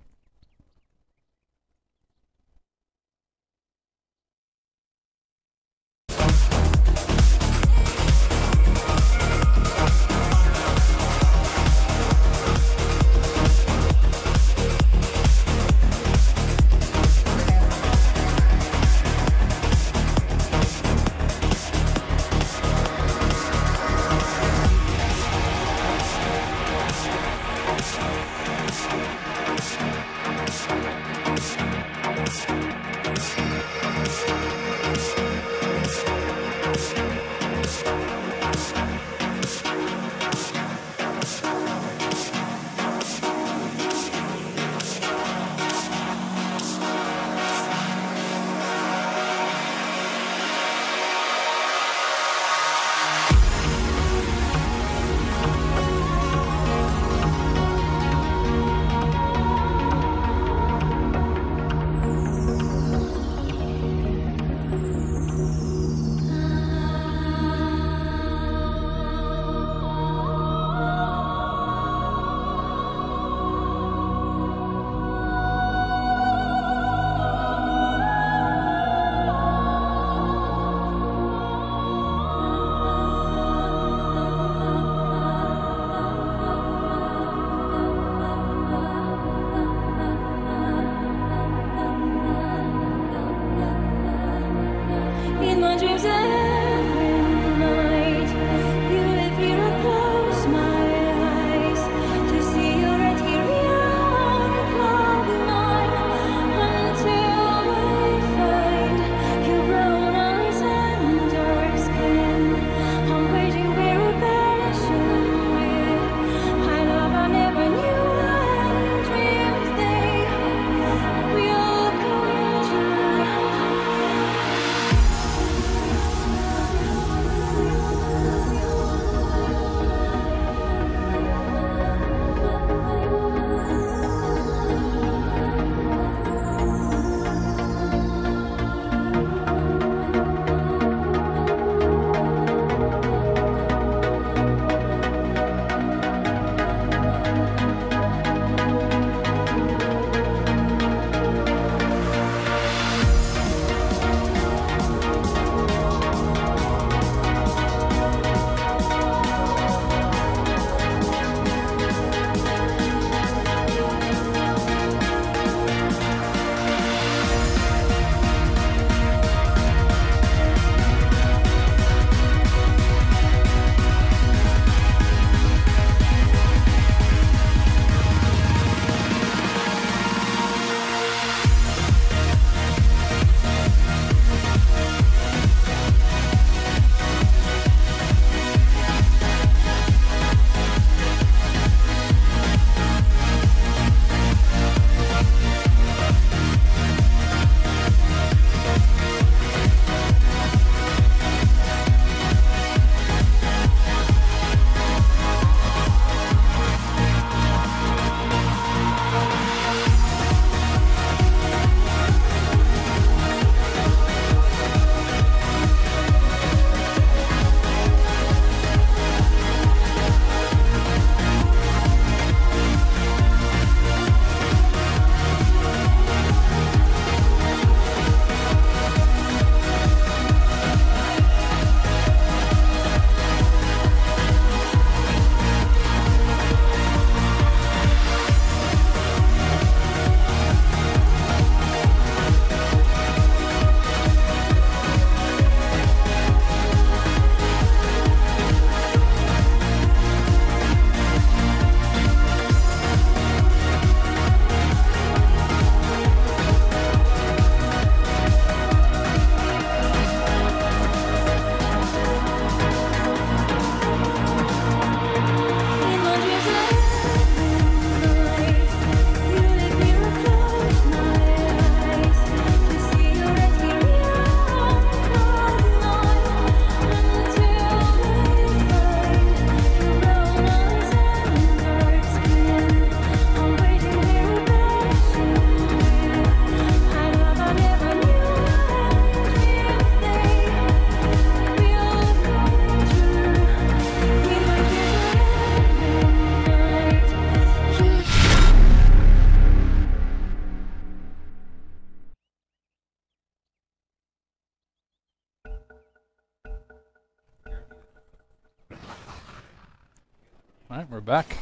We're back.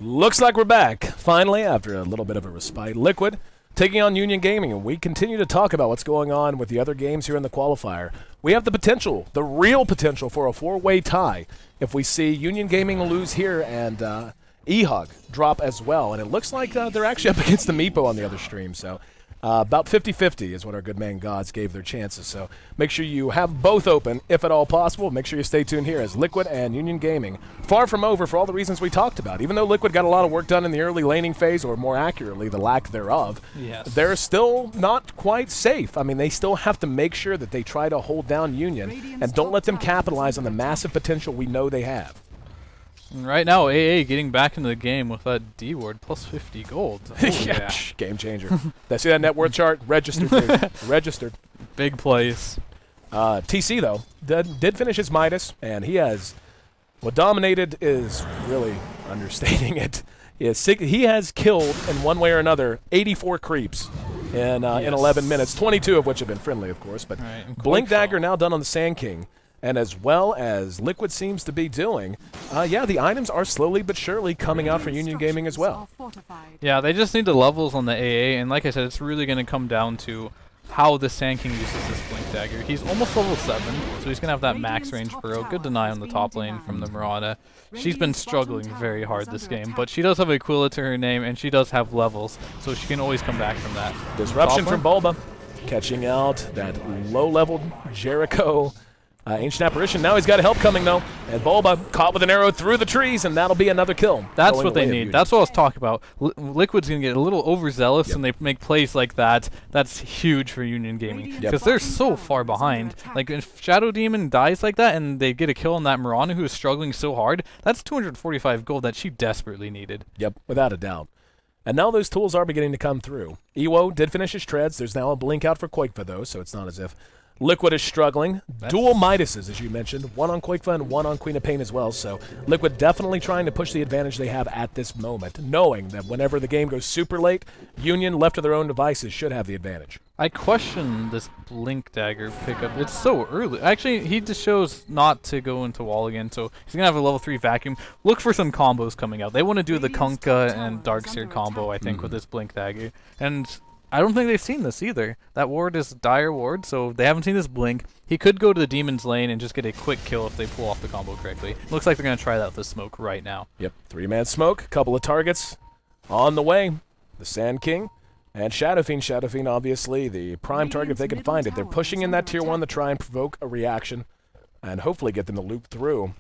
Looks like we're back, finally, after a little bit of a respite. Liquid taking on Union Gaming, and we continue to talk about what's going on with the other games here in the qualifier. We have the potential, the real potential, for a four-way tie if we see Union Gaming lose here and EHUG drop as well. And it looks like they're actually up against the Meepo on the other stream, so about 50-50 is what our good man Gods gave their chances. So make sure you have both open, if at all possible. Make sure you stay tuned here as Liquid and Union Gaming, far from over for all the reasons we talked about. Even though Liquid got a lot of work done in the early laning phase, or more accurately, the lack thereof, they're still not quite safe. I mean, they still have to make sure that they try to hold down Union and don't let them capitalize on the massive potential we know they have. And right now, AA getting back into the game with that D ward plus 50 gold. Oh, yeah. Game changer. See that net worth chart? Registered, dude. Registered. Big plays. TC, though, did finish his Midas, and he has, what dominated is really understating it. He has killed, in one way or another, 84 creeps in 11 minutes, 22 of which have been friendly, of course. But Blink Dagger now done on the Sand King. And as well as Liquid seems to be doing, yeah, the items are slowly but surely coming out for Union Gaming as well. Yeah, they just need the levels on the AA, and like I said, it's really going to come down to how the Sand King uses this Blink Dagger. He's almost level 7, so he's going to have that max range burrow. Good deny on the top lane from the Mirana. She's been struggling very hard this game, but she does have Aquila to her name, and she does have levels, so she can always come back from that. Disruption from Bulba, catching out that low-level Jericho. Ancient Apparition, now he's got help coming, though. And Bulba caught with an arrow through the trees, and that'll be another kill. That's what they need. That's what I was talking about. Liquid's going to get a little overzealous, and they make plays like that. That's huge for Union Gaming, because they're so far behind. Like, if Shadow Demon dies like that, and they get a kill on that Mirana, who is struggling so hard, that's 245 gold that she desperately needed. Yep, without a doubt. And now those tools are beginning to come through. Ewo did finish his treads. There's now a blink out for Quakefa, though, so it's not as if Liquid is struggling. Dual Midases, as you mentioned. One on Quakefa and one on Queen of Pain as well. So Liquid definitely trying to push the advantage they have at this moment, knowing that whenever the game goes super late, Union, left to their own devices, should have the advantage. I question this Blink Dagger pickup. It's so early. Actually, he just shows not to go into wall again, so he's going to have a level 3 vacuum. Look for some combos coming out. They want to do the Kunkka and Darkseer combo, I think, with this Blink Dagger. And I don't think they've seen this either. That ward is Dire Ward, so they haven't seen this blink. He could go to the Demon's lane and just get a quick kill if they pull off the combo correctly. Looks like they're going to try that with the smoke right now. Yep, 3-man smoke, couple of targets on the way. The Sand King and Shadow Fiend. Shadow Fiend, obviously, the prime target if they can find it. They're pushing in that tier 1 to try and provoke a reaction and hopefully get them to loop through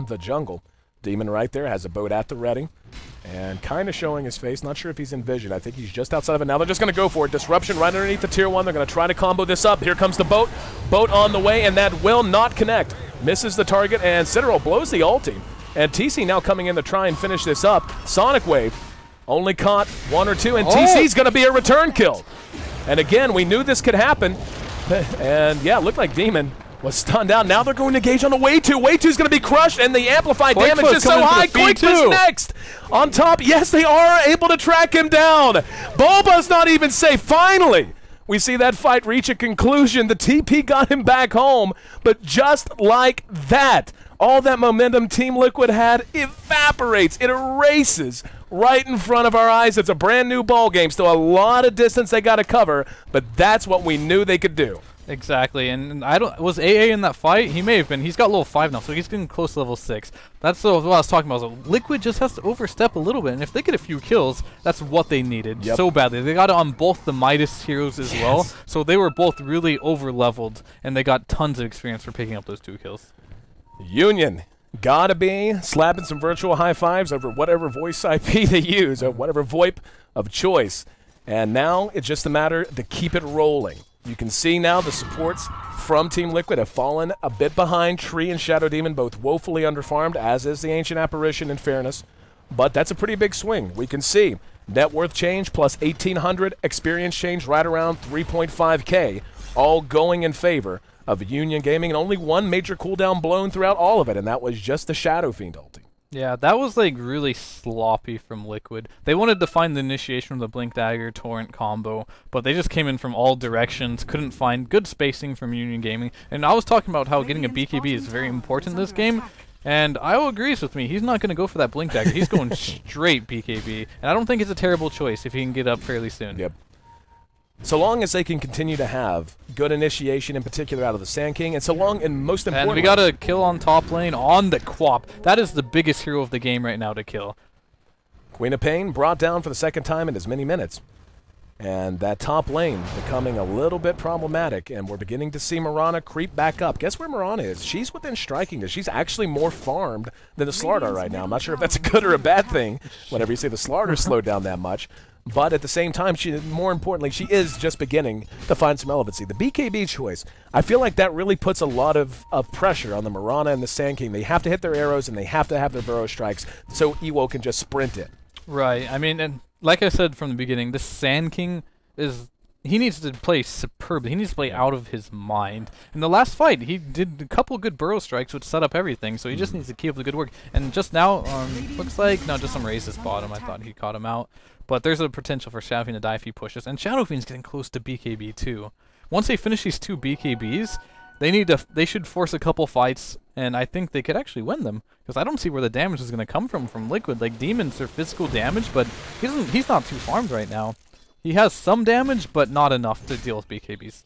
the jungle. Demon right there has a boat at the ready and kind of showing his face. Not sure if he's in vision. I think he's just outside of it. Now they're just going to go for it. Disruption right underneath the tier 1. They're going to try to combo this up. Here comes the boat. Boat on the way, and that will not connect. Misses the target, and Citadel blows the ulti. And TC now coming in to try and finish this up. Sonic Wave only caught 1 or 2, and TC's going to be a return kill. And again, we knew this could happen. And yeah, it looked like Demon was stunned out. Now they're going to engage on the Way 2. Way 2's going to be crushed, and the amplified damage is so high. Quakefa's next. On top, yes, they are able to track him down. Bulba's not even safe. Finally, we see that fight reach a conclusion. The TP got him back home, but just like that, all that momentum Team Liquid had evaporates. It erases right in front of our eyes. It's a brand new ball game. Still a lot of distance they got to cover, but that's what we knew they could do. Exactly, and I don't. Was AA in that fight? He may have been. He's got level 5 now, so he's getting close to level 6. That's what I was talking about. So Liquid just has to overstep a little bit, and if they get a few kills, that's what they needed so badly. They got it on both the Midas heroes as well, so they were both really over-leveled, and they got tons of experience for picking up those 2 kills. Union gotta be slapping some virtual high fives over whatever voice IP they use, or whatever VoIP of choice. And now it's just a matter to keep it rolling. You can see now the supports from Team Liquid have fallen a bit behind. Tree and Shadow Demon both woefully underfarmed, as is the Ancient Apparition in fairness. But that's a pretty big swing. We can see net worth change plus 1,800, experience change right around 3.5k, all going in favor of Union Gaming, and only one major cooldown blown throughout all of it, and that was just the Shadow Fiend ulti. Yeah, that was like really sloppy from Liquid. They wanted to find the initiation of the Blink Dagger Torrent combo, but they just came in from all directions, couldn't find good spacing from Union Gaming. And I was talking about how getting a BKB is very important in this game. And Io agrees with me. He's not going to go for that Blink Dagger. He's going straight BKB. And I don't think it's a terrible choice if he can get up fairly soon. Yep. So long as they can continue to have good initiation, in particular out of the Sand King, and so long, and most importantly... And we got a kill on top lane on the Quap. That is the biggest hero of the game right now to kill. Queen of Pain brought down for the second time in as many minutes. And that top lane becoming a little bit problematic, and we're beginning to see Mirana creep back up. Guess where Mirana is? She's within striking distance. She's actually more farmed than the Slardar right now. I'm not sure if that's a good or a bad thing whenever you say the Slardar slowed down that much. But at the same time, more importantly, she is just beginning to find some relevancy. The BKB choice, I feel like that really puts a lot of pressure on the Mirana and the Sand King. They have to hit their arrows, and they have to have their burrow strikes so Ewo can just sprint it. Right. I mean, and like I said from the beginning, this Sand King he needs to play superbly. He needs to play out of his mind. In the last fight, he did a couple good burrow strikes, which set up everything, so he just needs to keep up the good work. And just now, looks like, no, just some raises bottom. I thought he caught him out. But there's a potential for Shadow Fiend to die if he pushes. And Shadow Fiend's getting close to BKB too. Once they finish these 2 BKBs, they should force a couple fights, and I think they could actually win them. Because I don't see where the damage is going to come from Liquid. Like, Demons are physical damage, but he's not too farmed right now. He has some damage, but not enough to deal with BKBs.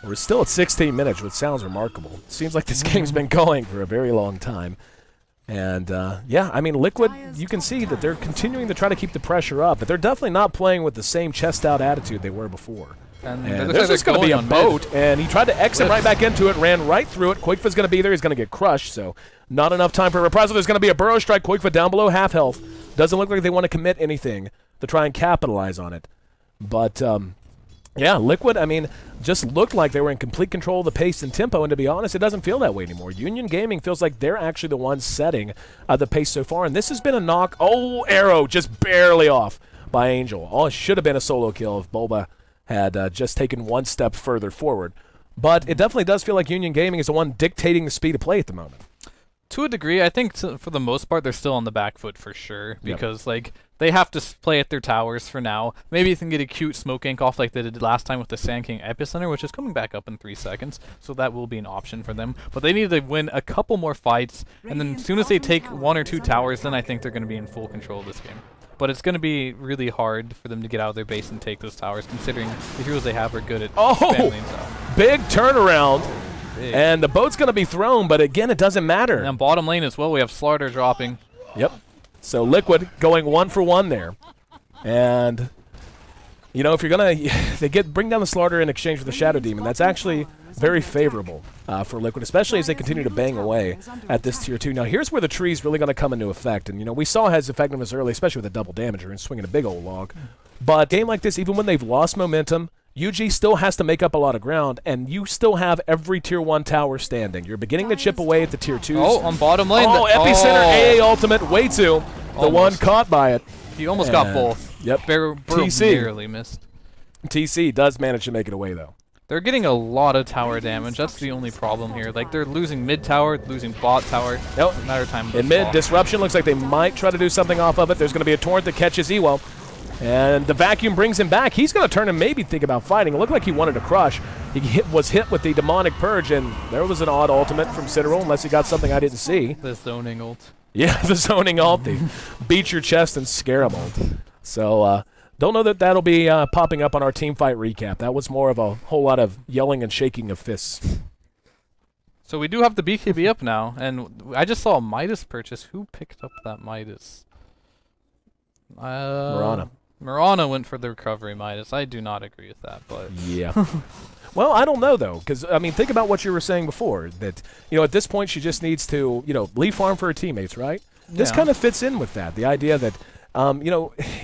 We're still at 16 minutes, which sounds remarkable. It seems like this game's been going for a very long time. And, yeah, I mean, Liquid, you can see that they're continuing to try to keep the pressure up, but they're definitely not playing with the same chest-out attitude they were before. And there's just going to be a boat, and he tried to exit right back into it, ran right through it. Quakefa's going to be there. He's going to get crushed, so not enough time for a reprisal. There's going to be a burrow strike. Quakefa down below half health. Doesn't look like they want to commit anything to try and capitalize on it. But, yeah, Liquid, I mean, just looked like they were in complete control of the pace and tempo, and to be honest, it doesn't feel that way anymore. Union Gaming feels like they're actually the ones setting the pace so far, and this has been a knock. Oh, arrow just barely off by Angel. Oh, it should have been a solo kill if Bulba had just taken one step further forward. But it definitely does feel like Union Gaming is the one dictating the speed of play at the moment. To a degree, I think for the most part, they're still on the back foot for sure, because, like, they have to play at their towers for now. Maybe they can get a cute smoke gank off like they did last time with the Sand King Epicenter, which is coming back up in 3 seconds, so that will be an option for them. But they need to win a couple more fights, and then as soon as they take 1 or 2 towers, then I think they're going to be in full control of this game. But it's going to be really hard for them to get out of their base and take those towers, considering the heroes they have are good at spamming lanes out. Big turnaround. Big. And the boat's going to be thrown, but again, it doesn't matter. And on bottom lane as well, we have Slardar dropping. Yep. So Liquid going 1 for 1 there. And, you know, if you're going to bring down the Slardar in exchange for the Shadow Demon, that's actually very favorable for Liquid, especially as they continue to bang away at this tier 2. Now, here's where the tree's really going to come into effect. And, you know, we saw his effectiveness early, especially with the double damager and swinging a big old log. But a game like this, even when they've lost momentum, UG still has to make up a lot of ground, and you still have every tier 1 tower standing. You're beginning to chip away at the tier 2s. Oh, on bottom lane. Oh, Epicenter AA ultimate, way too. The one caught by it. He almost got both. Yep. TC barely missed. TC does manage to make it away, though. They're getting a lot of tower damage. That's the only problem here. Like, they're losing mid tower, losing bot tower. Nope. It's a matter of time. In mid, Disruption looks like they might try to do something off of it. There's going to be a torrent that catches Ewo. And the vacuum brings him back. He's going to turn and maybe think about fighting. It looked like he wanted to crush. He was hit with the Demonic Purge, and there was an odd ultimate from Citadel, unless he got something I didn't see. The zoning ult. Yeah, the zoning ult. The beat your chest and scare him ult. So, don't know that that'll be popping up on our team fight recap. That was more of a whole lot of yelling and shaking of fists. So we do have the BKB up now, and I just saw a Midas purchase. Who picked up that Midas? Mirana went for the recovery Midas. I do not agree with that, but yeah. Well, I don't know though, because I mean, think about what you were saying before. That at this point she just needs to leave farm for her teammates, right? Yeah. This kind of fits in with that. The idea that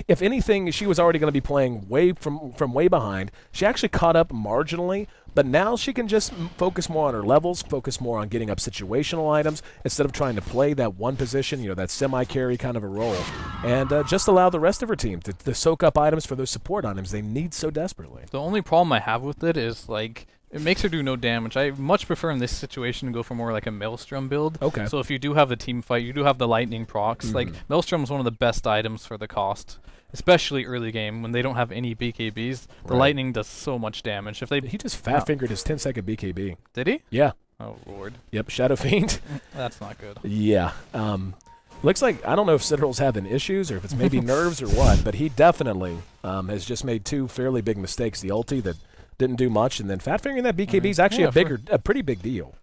if anything, she was already going to be playing way from way behind. She actually caught up marginally, but now she can just focus more on her levels, focus more on getting up situational items instead of trying to play that one position, that semi-carry kind of a role, and just allow the rest of her team to soak up items for those support items they need so desperately. The only problem I have with it is, like, it makes her do no damage. I much prefer in this situation to go for more like a Maelstrom build. Okay. So if you do have the team fight, you do have the lightning procs. Like, Maelstrom is one of the best items for the cost, especially early game when they don't have any BKBs. The lightning does so much damage. If they he just fat fingered his 10-second BKB. Did he? Yeah. Oh, Lord. Yep, Shadow Fiend. That's not good. Yeah. Looks like, I don't know if Citadel's having issues or if it's maybe nerves or what, but he definitely has just made 2 fairly big mistakes. The ulti that didn't do much, and then fat fingering that BKB is actually a pretty big deal.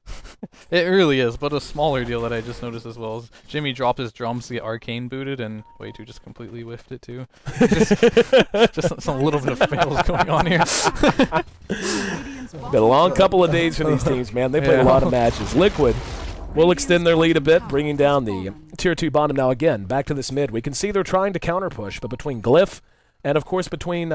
It really is, but a smaller deal that I just noticed as well is Jimmy dropped his drums to get arcane booted, and Way2 just completely whiffed it too. just some little bit of fails going on here. Been a long couple of days for these teams, man. They played a lot of matches. Liquid will extend their lead a bit, bringing down the Tier 2 bottom. Now again, back to this mid. We can see they're trying to counter push, but between Glyph and, of course, between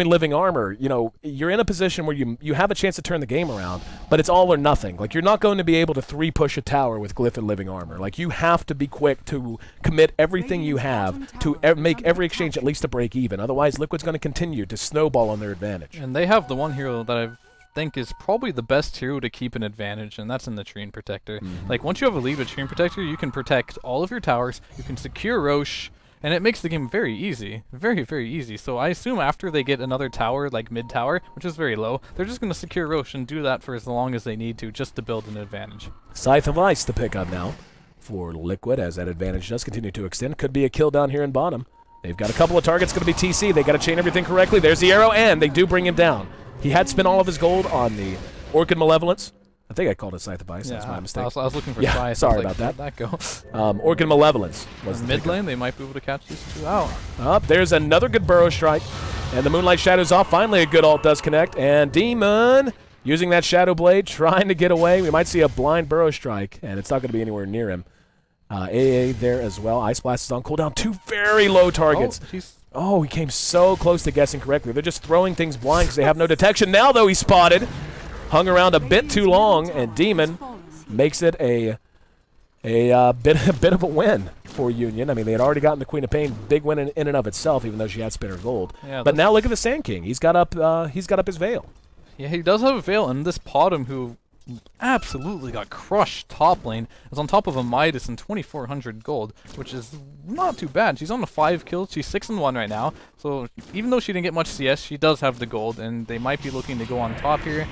Living Armor, you know, you're in a position where you have a chance to turn the game around, but it's all or nothing. Like, you're not going to be able to 3-push a tower with Glyph and Living Armor. Like, you have to be quick to commit everything you have to make every exchange at least a break even. Otherwise, Liquid's going to continue to snowball on their advantage. And they have the one hero that I think is probably the best hero to keep an advantage, and that's in the Treant Protector. Like, once you have a lead with Treant Protector, you can protect all of your towers, you can secure Roche, and it makes the game very easy. Very, very easy. So I assume after they get another tower, like mid-tower, which is very low, they're just going to secure Roche and do that for as long as they need to, just to build an advantage. Scythe of Ice to pick up now for Liquid, as that advantage does continue to extend. Could be a kill down here in bottom. They've got a couple of targets going to be TC. They got to chain everything correctly. There's the arrow, and they do bring him down. He had spent all of his gold on the Orchid Malevolence. I think I called it Scythe of Ice. That's my mistake. I was looking for Scythe. Sorry about that. Where'd that go? Orchid Malevolence was the mid lane. They might be able to catch these 2 out. There's another good Burrow Strike. And the Moonlight Shadow's off. Finally, a good ult does connect. And Demon using that Shadow Blade, trying to get away. We might see a blind Burrow Strike, and it's not going to be anywhere near him. AA there as well. Ice Blast is on cooldown. 2 very low targets. Oh, he came so close to guessing correctly. They're just throwing things blind because they have no detection. Now, though, he's spotted. Hung around a bit too long, and Demon makes it a bit of a win for Union. I mean, they had already gotten the Queen of Pain, big win in and of itself, even though she had spent her gold. Yeah, but now look at the Sand King. He's got up his Veil. Yeah, he does have a Veil, and this Potom, who absolutely got crushed top lane, is on top of a Midas and 2,400 gold, which is not too bad. She's on the 5 kills. She's 6-1 right now. So even though she didn't get much CS, she does have the gold, and they might be looking to go on top here.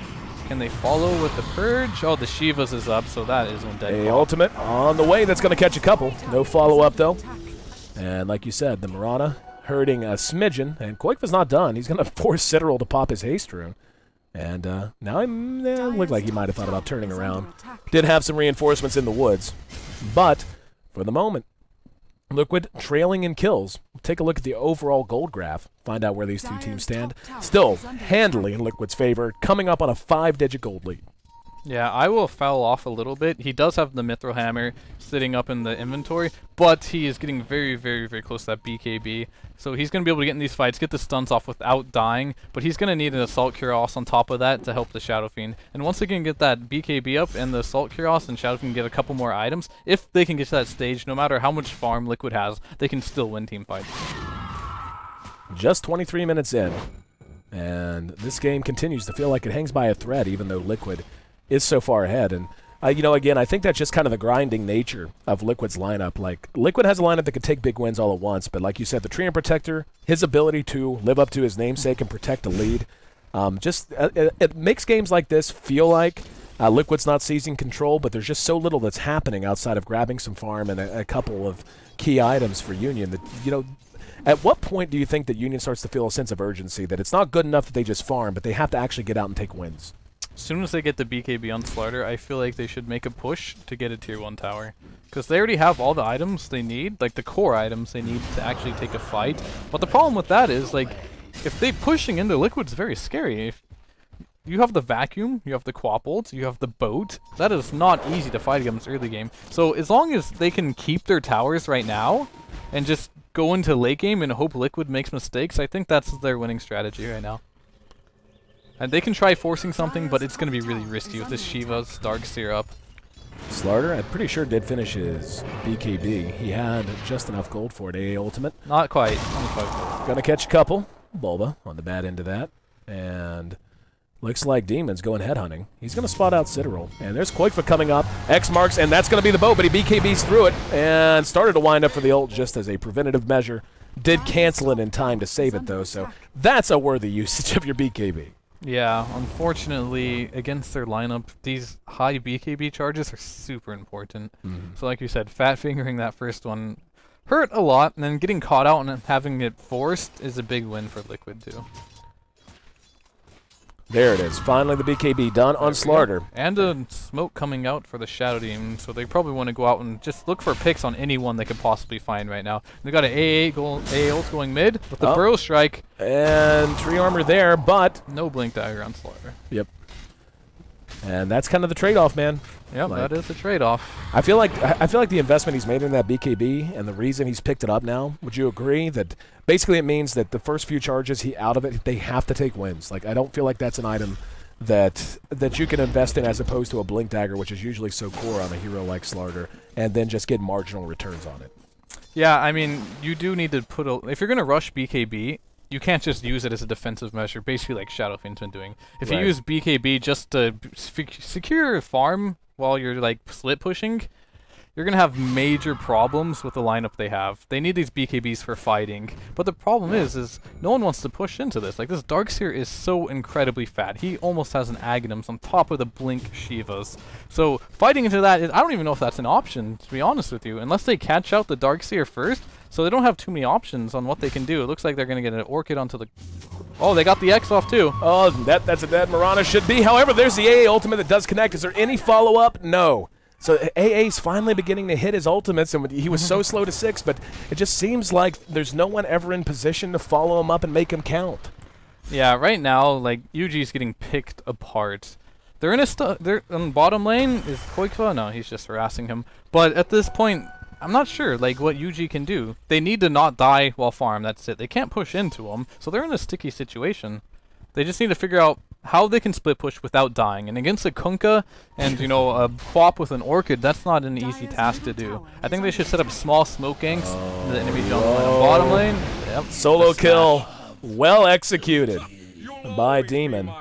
Can they follow with the Purge? Oh, the Shivas is up, so that is one dead. A ultimate on the way. That's going to catch a couple. No follow-up, though. And like you said, the Mirana hurting a smidgen, and Quake's not done. He's going to force Citadel to pop his haste rune. And now it looked like he might have thought about turning around. Did have some reinforcements in the woods. But for the moment, Liquid trailing in kills. Take a look at the overall gold graph. Find out where these 2 teams stand. Still handily in Liquid's favor, coming up on a 5-digit gold lead. Yeah, I will foul off a little bit. He does have the Mithril Hammer sitting up in the inventory, but he is getting very, very, very close to that BKB. So he's going to be able to get in these fights, get the stuns off without dying, but he's going to need an Assault Cuirass on top of that to help the Shadow Fiend. And once they can get that BKB up and the Assault Cuirass and Shadow Fiend get a couple more items, if they can get to that stage, no matter how much farm Liquid has, they can still win team fights. Just 23 minutes in, and this game continues to feel like it hangs by a thread, even though Liquid is so far ahead. And you know, again, I think that's just kind of the grinding nature of Liquid's lineup. Like, Liquid has a lineup that could take big wins all at once, but like you said, the Treant Protector, his ability to live up to his namesake and protect a lead, it makes games like this feel like Liquid's not seizing control, but there's just so little that's happening outside of grabbing some farm and a couple of key items for Union that, you know, at what point do you think that Union starts to feel a sense of urgency, that it's not good enough that they just farm, but they have to actually get out and take wins? As soon as they get the BKB on Slarter, I feel like they should make a push to get a tier 1 tower. Because they already have all the items they need, like the core items they need to actually take a fight. But the problem with that is, like, if they pushing into Liquid's very scary. If you have the Vacuum, you have the Quapult, you have the Boat. That is not easy to fight against early game. So as long as they can keep their towers right now and just go into late game and hope Liquid makes mistakes, I think that's their winning strategy right now. And they can try forcing something, but it's going to be really risky with this Shiva's Darkseer up. Slarter, I'm pretty sure, did finish his BKB. He had just enough gold for it. AA ultimate. Not quite. Not quite. Gonna catch a couple. Bulba on the bad end of that. And looks like Demon's going headhunting. He's going to spot out Citadel. And there's Quakefa coming up. X marks, and that's going to be the bow, but he BKBs through it and started to wind up for the ult just as a preventative measure. Did cancel it in time to save it, though, so that's a worthy usage of your BKB. Yeah, unfortunately, against their lineup, these high BKB charges are super important. So like you said, fat fingering that first one hurt a lot, and then getting caught out and having it forced is a big win for Liquid too. There it is. Finally, the BKB done on Slarder. And a smoke coming out for the Shadow Team, so they probably want to go out and just look for picks on anyone they could possibly find right now. They got an AA ult going mid with the Burrow Strike. And tree armor there, but no Blink Dagger on Slarder. Yep. And that's kind of the trade-off, man. Yep, that is the trade-off. I feel like the investment he's made in that BKB and the reason he's picked it up now, would you agree that basically it means that the first few charges out of it, they have to take wins. Like, I don't feel like that's an item that you can invest in as opposed to a Blink Dagger, which is usually so core on a hero like Slarder, and then just get marginal returns on it. Yeah, I mean, you do need to put if you're going to rush BKB, you can't just use it as a defensive measure, basically like Shadow Fiend's been doing. If you use BKB just to secure a farm while you're like split pushing, you're going to have major problems with the lineup they have. They need these BKBs for fighting, but the problem is no one wants to push into this. Like, this Darkseer is so incredibly fat. He almost has an Aghanims on top of the Blink Shivas. So fighting into that, I don't even know if that's an option, to be honest with you, unless they catch out the Darkseer first. So they don't have too many options on what they can do. It looks like they're going to get an Orchid onto the... Oh, they got the X off too. Oh, that's a dead Mirana should be. However, there's the AA ultimate that does connect. Is there any follow-up? No. So AA's finally beginning to hit his ultimates, and he was so slow to 6, but it just seems like there's no one ever in position to follow him up and make him count. Yeah, right now, like, UG's getting picked apart. They're in they're on bottom lane. Is Koikva? No, he's just harassing him. But at this point, I'm not sure, like, what UG can do. They need to not die while farm, that's it. They can't push into them, so they're in a sticky situation. They just need to figure out how they can split push without dying. And against a Kunkka and, you know, a Quap with an Orchid, that's not an easy task to do. I think they should set up small smoke ganks in the enemy jungle lane and bottom lane. Yep, solo kill, well executed by Demon.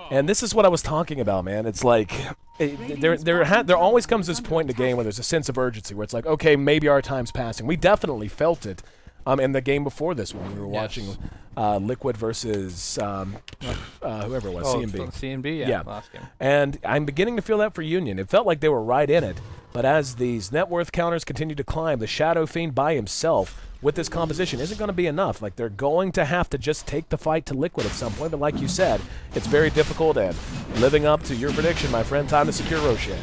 And this is what I was talking about, man. It's like there always comes this point in the game where there's a sense of urgency, where it's like, okay, maybe our time's passing. We definitely felt it in the game before this when we were watching Liquid versus whoever it was, CNB. CNB, yeah, last game. And I'm beginning to feel that for Union. It felt like they were right in it. But as these net worth counters continue to climb, the Shadow Fiend by himself with this composition isn't going to be enough. Like, they're going to have to just take the fight to Liquid at some point. But like you said, it's very difficult, and living up to your prediction, my friend, time to secure Roshan.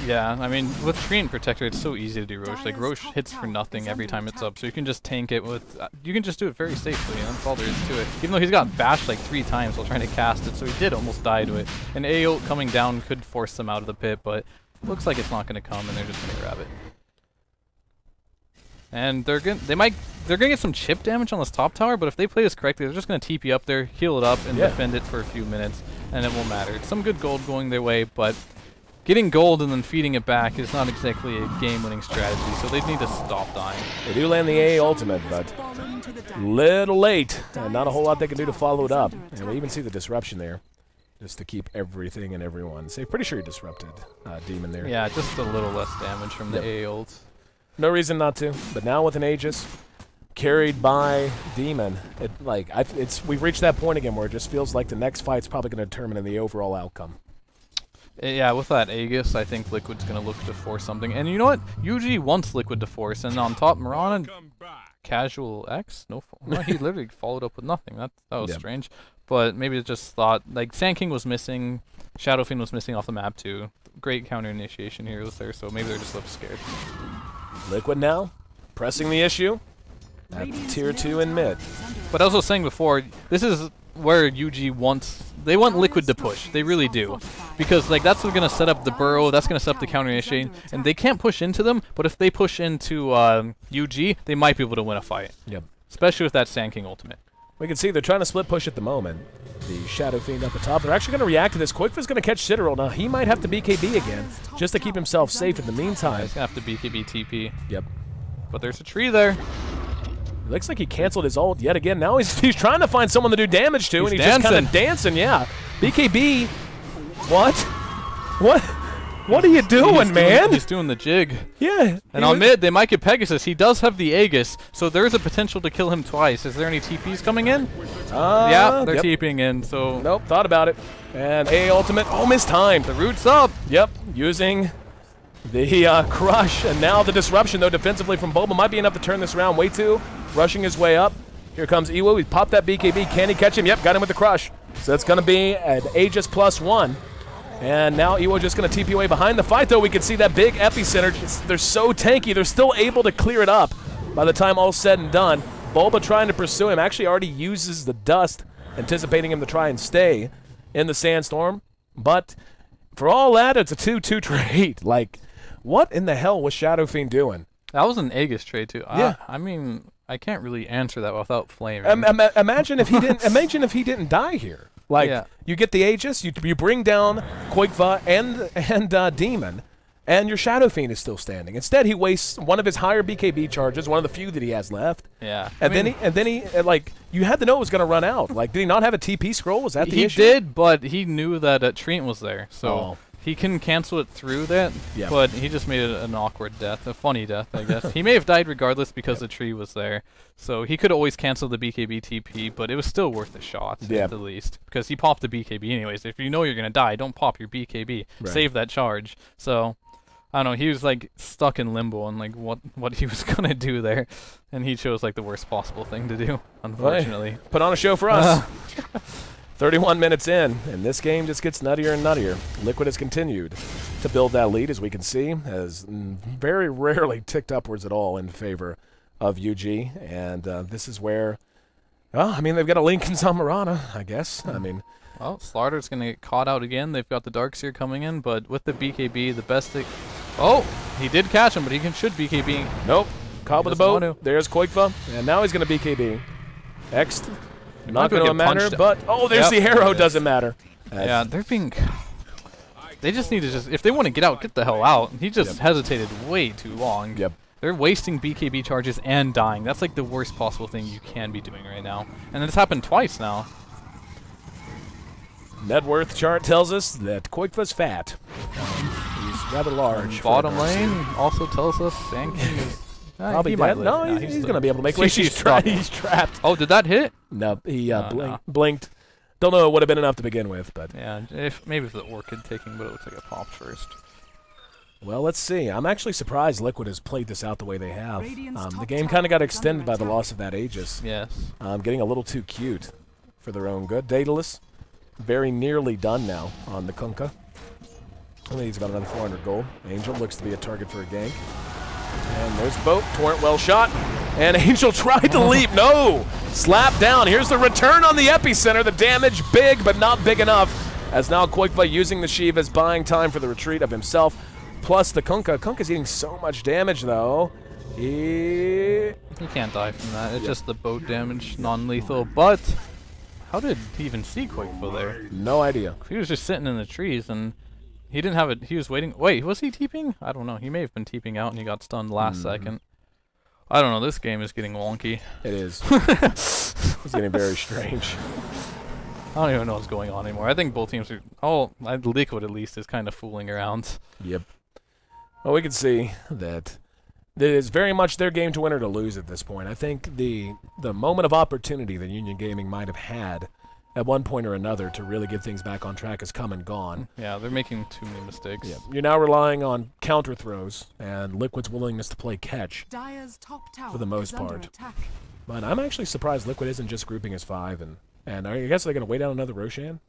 Yeah, I mean, with Treant Protector, it's so easy to do Roche. Like, Roche hits for nothing every time it's up, so you can just tank it with... you can just do it very safely, and that's all there is to it. Even though he's got bashed like 3 times while trying to cast it, so he did almost die to it. And AO coming down could force them out of the pit, but looks like it's not going to come, and they're just going to grab it. And they're gonna get some chip damage on this top tower, but if they play this correctly, they're just gonna TP up there, heal it up, and defend it for a few minutes, and it won't matter. It's some good gold going their way, but getting gold and then feeding it back is not exactly a game-winning strategy, so they need to stop dying. They do land the AA ultimate, but little late, and not a whole lot they can do to follow it up. And we even see the disruption there, just to keep everything and everyone safe. Pretty sure he disrupted Demon there. Yeah, just a little less damage from the AA ult. No reason not to, but now with an Aegis carried by Demon, we've reached that point again where it just feels like the next fight's probably going to determine the overall outcome. Yeah, with that Aegis, I think Liquid's going to look to force something. And you know what? UG wants Liquid to force, and on top, Mirana, casual X? No, he literally followed up with nothing. That was strange. But maybe it just thought, like, Sand King was missing, Shadow Fiend was missing off the map too. Great counter initiation heroes there, so maybe they're just a little scared. Liquid now, pressing the issue at tier 2 in mid. But I was also saying before, this is where UG wants... They want Liquid to push. They really do. Because, like, that's going to set up the burrow, that's going to set up the counter initiation, and they can't push into them, but if they push into UG, they might be able to win a fight. Yep. Especially with that Sand King ultimate. We can see they're trying to split push at the moment. The Shadow Fiend up the top. They're actually going to react to this. Quakefa's going to catch Citadel. Now, he might have to BKB again, just to keep himself safe in the meantime. He's going to have to BKB TP. Yep. But there's a tree there. It looks like he canceled his ult yet again. Now he's trying to find someone to do damage to, and he's dancing. just kind of dancing, yeah. BKB. What? What? What are you doing, man? He's doing the jig. Yeah. And on mid, they might get Pegasus. He does have the Aegis, so there's a potential to kill him twice. Is there any TPs coming in? Yeah, they're TPing in, so... Nope, thought about it. And A ultimate. Oh, mistimed. The root's up. Yep, using the crush. And now the disruption, though, defensively from Bulba might be enough to turn this around. Way too. Rushing his way up. Here comes Iwo. He popped that BKB. Can he catch him? Yep, got him with the crush. So that's going to be an Aegis +1. And now Iwo just going to TP away behind the fight, though. We can see that big epicenter. They're so tanky. They're still able to clear it up by the time all's said and done. Bulba trying to pursue him. Actually already uses the dust, anticipating him to try and stay in the sandstorm. But for all that, it's a 2-2 trade. Like, what in the hell was Shadow Fiend doing? That was an Aegis trade, too. Yeah. I mean, I can't really answer that without flaming. Imagine if he didn't. Imagine if he didn't die here. Like you get the Aegis, you bring down Koikva and Demon, and your Shadow Fiend is still standing. Instead, he wastes one of his higher BKB charges, one of the few that he has left. Yeah. And then he like you had to know it was going to run out. Like, did he not have a TP scroll? Was that the issue? He did, but he knew that Treant was there, so. He can cancel it through that, but he just made it an awkward death, a funny death, I guess. He may have died regardless because the tree was there, so he could always cancel the BKB TP, but it was still worth a shot, at the least, because he popped the BKB anyways. If you know you're going to die, don't pop your BKB. Save that charge. So, I don't know, he was like stuck in limbo on like what he was going to do there, and he chose like the worst possible thing to do, unfortunately. Put on a show for us. 31 minutes in, and this game just gets nuttier and nuttier. Liquid has continued to build that lead, as we can see, has very rarely ticked upwards at all in favor of UG, and this is where, well, I mean, they've got a Lincoln Zamarana, I guess. I mean... Well, Slarter's going to get caught out again. They've got the Darkseer coming in, but with the BKB, the best thing... Oh! He did catch him, but he should BKB. Nope. Caught with the boat. There's Koikva, and now he's going to BKB. Next. Not going to matter, but there's the arrow. Doesn't matter. Yeah, they're being. They just need to if they want to get out, get the hell out. He just hesitated way too long. Yep. They're wasting BKB charges and dying. That's like the worst possible thing you can be doing right now. And it's happened twice now. Net worth chart tells us that Koikva's fat. He's rather large. Bottom lane also tells us Sand King is. Probably dead. No, he's going to be able to make it. He's trapped. Oh, did that hit? No, he blinked. Don't know it would have been enough to begin with, but... Yeah, maybe if the Orchid taking, but it looks like it popped first. Well, let's see. I'm actually surprised Liquid has played this out the way they have. The game kind of got extended by the loss of that Aegis. Yes. Getting a little too cute for their own good. Daedalus, very nearly done now on the Kunkka. I think he's got another 400 gold. Angel looks to be a target for a gank. And there's the boat. Torrent well shot. And Angel tried to leap. No! Slap down. Here's the return on the epicenter. The damage big, but not big enough. As now Koikva using the Shivas, buying time for the retreat of himself. Plus the Kunkka. Kunkka's eating so much damage, though. He can't die from that. It's just the boat damage, non-lethal. But how did he even see Koikva there? No idea. He was just sitting in the trees, and he didn't have it. He was waiting. Wait, was he TPing? I don't know. He may have been TPing out, and he got stunned last second. I don't know. This game is getting wonky. It is. It's getting very strange. I don't even know what's going on anymore. I think both teams are... Oh, Liquid at least is kind of fooling around. Yep. Well, we can see that it is very much their game to win or to lose at this point. I think the moment of opportunity that Union Gaming might have had at one point or another to really get things back on track has come and gone. Yeah, they're making too many mistakes. Yeah. You're now relying on counter throws and Liquid's willingness to play catch for the most part. But I'm actually surprised Liquid isn't just grouping as 5, and I guess they're going to wait out another Roshan?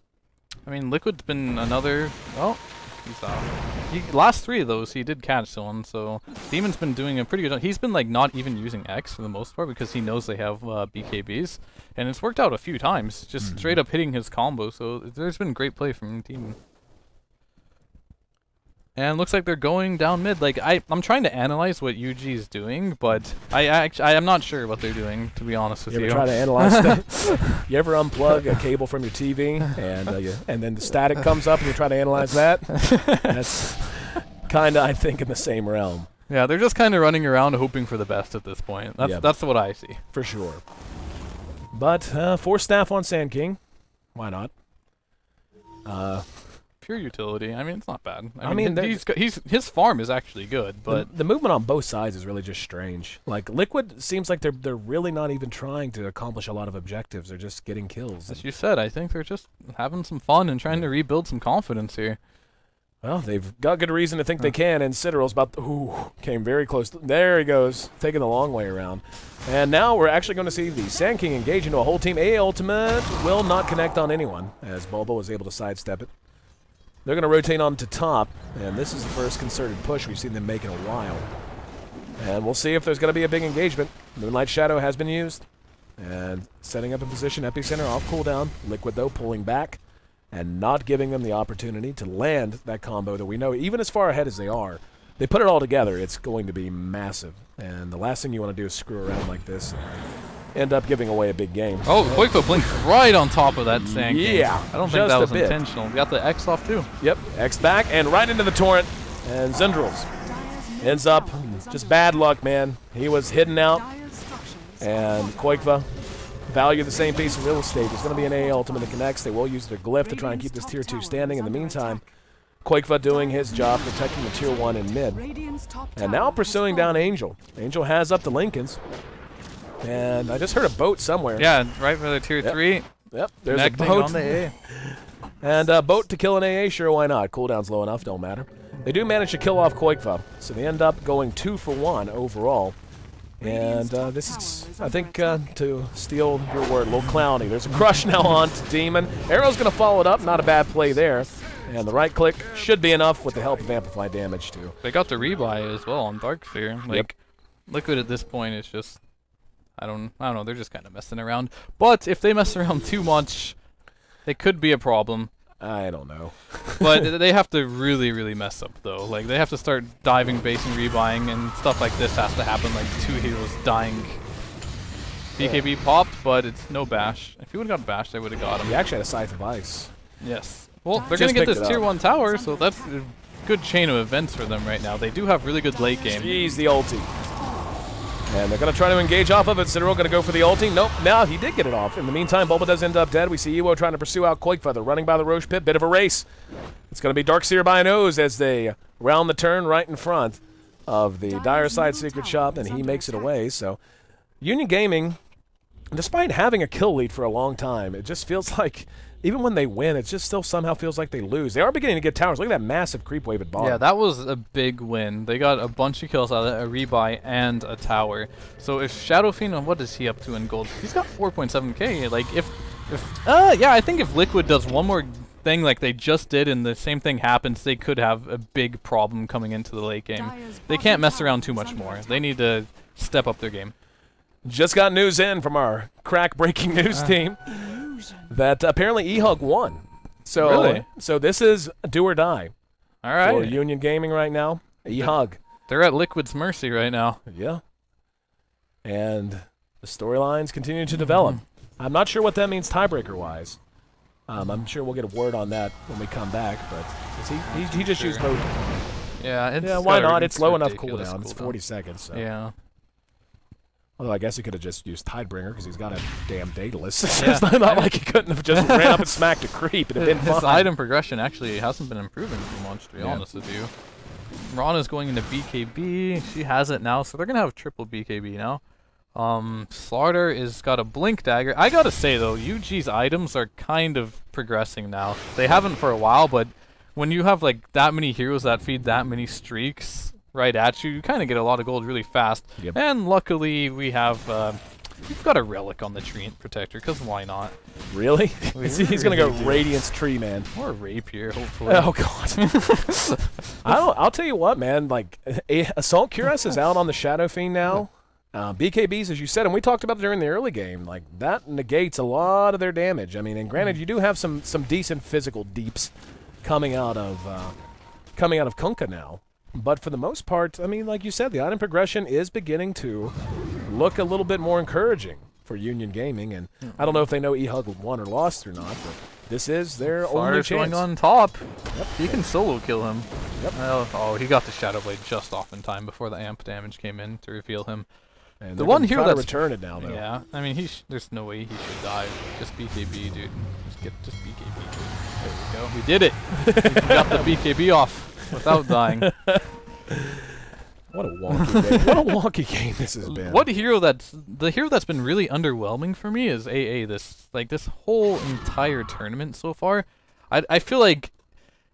I mean, Liquid's been another... Oh, he's out. Last 3 of those, he did catch someone, so Demon's been doing a pretty good job. He's been like not even using X for the most part because he knows they have BKBs, and it's worked out a few times, just straight up hitting his combo, so there's been great play from Demon. And looks like they're going down mid. Like I'm trying to analyze what UG is doing, but I'm not sure what they're doing, to be honest with you. You ever try to analyze stuff? You ever unplug a cable from your TV and then the static comes up and you try to analyze that? That's kind of, I think, in the same realm. Yeah, they're just kind of running around hoping for the best at this point. That's what I see. For sure. But 4 staff on Sand King. Why not? pure utility. I mean, it's not bad. I mean, his farm is actually good, but the movement on both sides is really just strange. Like Liquid seems like they're really not even trying to accomplish a lot of objectives. They're just getting kills. As you said, I think they're just having some fun and trying to rebuild some confidence here. Well, they've got good reason to think they can, and Citadel's about to, came very close. There he goes, taking the long way around. And now we're actually going to see the Sand King engage into a whole team. AA ultimate will not connect on anyone, as Bulbo was able to sidestep it. They're going to rotate on to top, and this is the first concerted push we've seen them make in a while. And we'll see if there's going to be a big engagement. Moonlight Shadow has been used, and setting up a position, Epicenter off cooldown. Liquid, though, pulling back and not giving them the opportunity to land that combo that we know, even as far ahead as they are, they put it all together, it's going to be massive. And the last thing you want to do is screw around like this and end up giving away a big game. Oh, Quakefoot blinked right on top of that Sand King. Yeah, I don't think that was intentional. Got the X off too. Yep, X back and right into the torrent. And Zendrals ends up just bad luck, man. He was hidden out, and Quakeva value the same piece of real estate. There's going to be an AA ultimate that connects. They will use their glyph to try and keep this tier 2 standing. In the meantime, Quakeva doing his job protecting the tier 1 in mid. And now pursuing down Angel. Angel has up the Lincolns. And I just heard a boat somewhere. Yeah, right for the tier 3. Yep, there's a boat. On the AA. And a boat to kill an AA, sure, why not? Cooldown's low enough, don't matter. They do manage to kill off Quakeva, so they end up going 2 for 1 overall. And this is, I think, to steal your word, a little clowny. There's a crush now on to Demon. Arrow's going to follow it up. Not a bad play there. And the right click should be enough with the help of Amplified Damage, too. They got the rebuy as well on Dark Sphere. Like, Liquid at this point is just, I don't know, they're just kind of messing around. But if they mess around too much, it could be a problem. I don't know. But they have to really, really mess up, though. Like, they have to start diving base and rebuying, and stuff like this has to happen, like 2 heroes dying. BKB popped, but it's no bash. If he would have got bashed, they would have got him. He actually had a Scythe of Ice. Yes. Well, they're going to get this tier 1 tower, so that's a good chain of events for them right now. They do have really good late game. Jeez, the ulti. And they're going to try to engage off of it. Citadel going to go for the ulti. Nope, now he did get it off. In the meantime, Bulba does end up dead. We see Ewo trying to pursue out Quakefeather, running by the Roche Pit. Bit of a race. It's going to be Darkseer by a nose as they round the turn right in front of the Dire Side Secret Shop, and he makes it away. So Union Gaming, despite having a kill lead for a long time, it just feels like even when they win, it just still somehow feels like they lose. They are beginning to get towers. Look at that massive creep wave at bottom. Yeah, that was a big win. They got a bunch of kills out of it, a rebuy and a tower. So if Shadow Fiend, what is he up to in gold? He's got 4.7k. Like yeah, I think if Liquid does one more thing like they just did and the same thing happens, they could have a big problem coming into the late game. They can't mess around too much more. They need to step up their game. Just got news in from our crack-breaking news team that apparently EHUG won. So, really? So this is do or die. All right. For Union Gaming right now. EHUG. They're at Liquid's mercy right now. Yeah. And the storylines continue to develop. I'm not sure what that means tiebreaker-wise. I'm sure we'll get a word on that when we come back, but he just used both. Yeah, why not? It's low enough cooldown. It's 40 seconds. So. Yeah. Although I guess he could have just used Tidebringer because he's got a damn Daedalus. Yeah. It's not like he couldn't have just ran up and smacked a creep. It'd have been fine. His item progression actually hasn't been improving too much, to be honest with you. Rana's going into BKB. She has it now, so they're going to have triple BKB now. Slaughter is got a Blink Dagger. I gotta say, though, UG's items are kind of progressing now. They haven't for a while, but when you have like that many heroes that feed that many streaks right at you, you kind of get a lot of gold really fast. Yep. And luckily, we've got a Relic on the Treant Protector, because why not? Really? He's going to go Radiance Tree, man. Or Rapier, hopefully. Oh, God. I'll tell you what, man. Like, Assault Cuirass is out on the Shadow Fiend now. BKBs, as you said, and we talked about it during the early game, like, that negates a lot of their damage. I mean, and granted, you do have some decent physical deeps coming out of Kunkka now. But for the most part, I mean, like you said, the item progression is beginning to look a little bit more encouraging for Union Gaming. And I don't know if they know EHUG won or lost or not, but this is their only chance. Going on top. Yep. He can solo kill him. Yep. Oh, he got the Shadow Blade just off in time before the amp damage came in to reveal him. And The one hero to that's return it now, though. Yeah, I mean, there's no way he should die. Just BKB, dude. Just BKB. There we go. We did it. We got the BKB off without dying. What a wonky game. What a wonky game this has been. The hero that's been really underwhelming for me is AA. This whole entire tournament so far. I feel like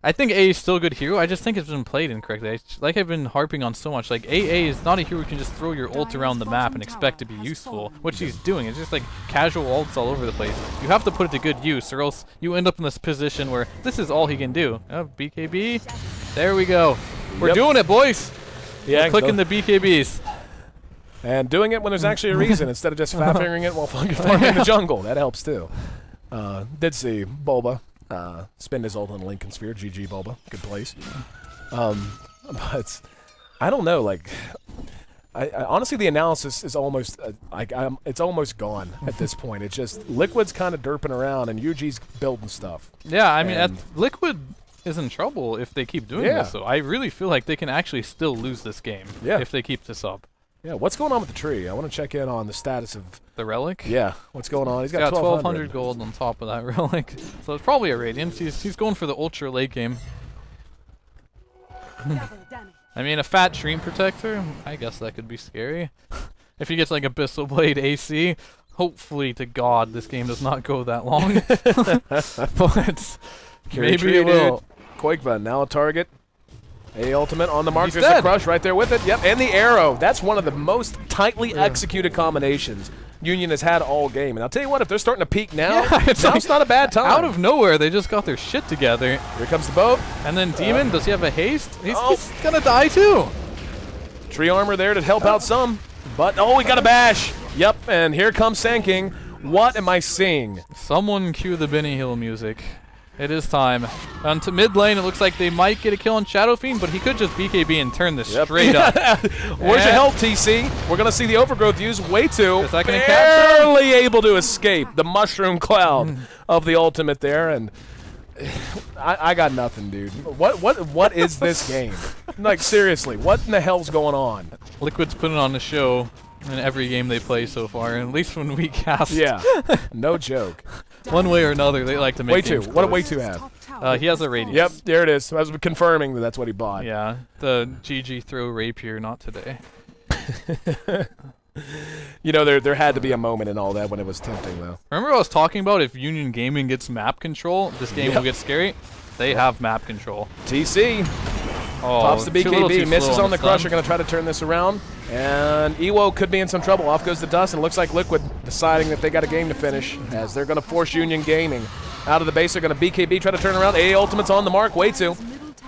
I think AA is still a good hero. I just think it's been played incorrectly. Like I've been harping on so much. Like AA is not a hero you can just throw your ult around the map and expect to be useful, which he's doing. It's just like casual ults all over the place. You have to put it to good use, or else you end up in this position where this is all he can do. Oh, BKB. There we go. We're doing it, boys. Yeah, we're clicking the BKBs. And doing it when there's actually a reason instead of just fat-fingering it while farming in the jungle. That helps too. Did see Bulba spin his ult on Lincoln Sphere. GG Bulba. Good place. But I don't know. Like, I honestly, the analysis is almost it's almost gone at this point. It's just Liquid's kind of derping around and UG's building stuff. Yeah, I mean, Liquid is in trouble if they keep doing this. So I really feel like they can actually still lose this game if they keep this up. Yeah, what's going on with the tree? I want to check in on the status of the relic. Yeah, what's going on? He's got 1,200 gold on top of that relic, so it's probably a Radiance. He's going for the ultra late game. I mean, a fat Dream Protector, I guess that could be scary. If he gets like Abyssal Blade AC, hopefully to God this game does not go that long. But maybe it will. Quakevan now a target. A ultimate on the mark. There's the crush right there with it. Yep, and the arrow. That's one of the most tightly executed combinations Union has had all game. And I'll tell you what, if they're starting to peak now, it's not a bad time. Out of nowhere, they just got their shit together. Here comes the boat. And then Demon, does he have a haste? He's going to die too. Tree armor there to help out some. But, he got a bash. Yep, and here comes Sand King. What am I seeing? Someone cue the Benny Hill music. It is time. Onto mid lane, it looks like they might get a kill on Shadow Fiend, but he could just BKB and turn this straight up. Where's your help, TC? We're going to see the Overgrowth used way too. Is that going to catch him? Barely able to escape the mushroom cloud of the ultimate there, and I got nothing, dude. What is this game? Like, seriously, what in the hell's going on? Liquid's putting on a show in every game they play so far, at least when we cast. Yeah, no joke. One way or another, they like to make games close. What do Way 2 have? He has a Radiance. Yep, there it is. I was confirming that that's what he bought. Yeah, the GG throw rapier, not today. You know, there had to be a moment in all that when it was tempting, though. Remember I was talking about if Union Gaming gets map control, this game will get scary? They have map control. TC pops the BKB, misses on the crush. They're going to try to turn this around. And Ewo could be in some trouble. Off goes the dust, and it looks like Liquid deciding that they got a game to finish, as they're going to force Union Gaming out of the base. They're going to BKB, try to turn around. AA Ultimate's on the mark. Way 2.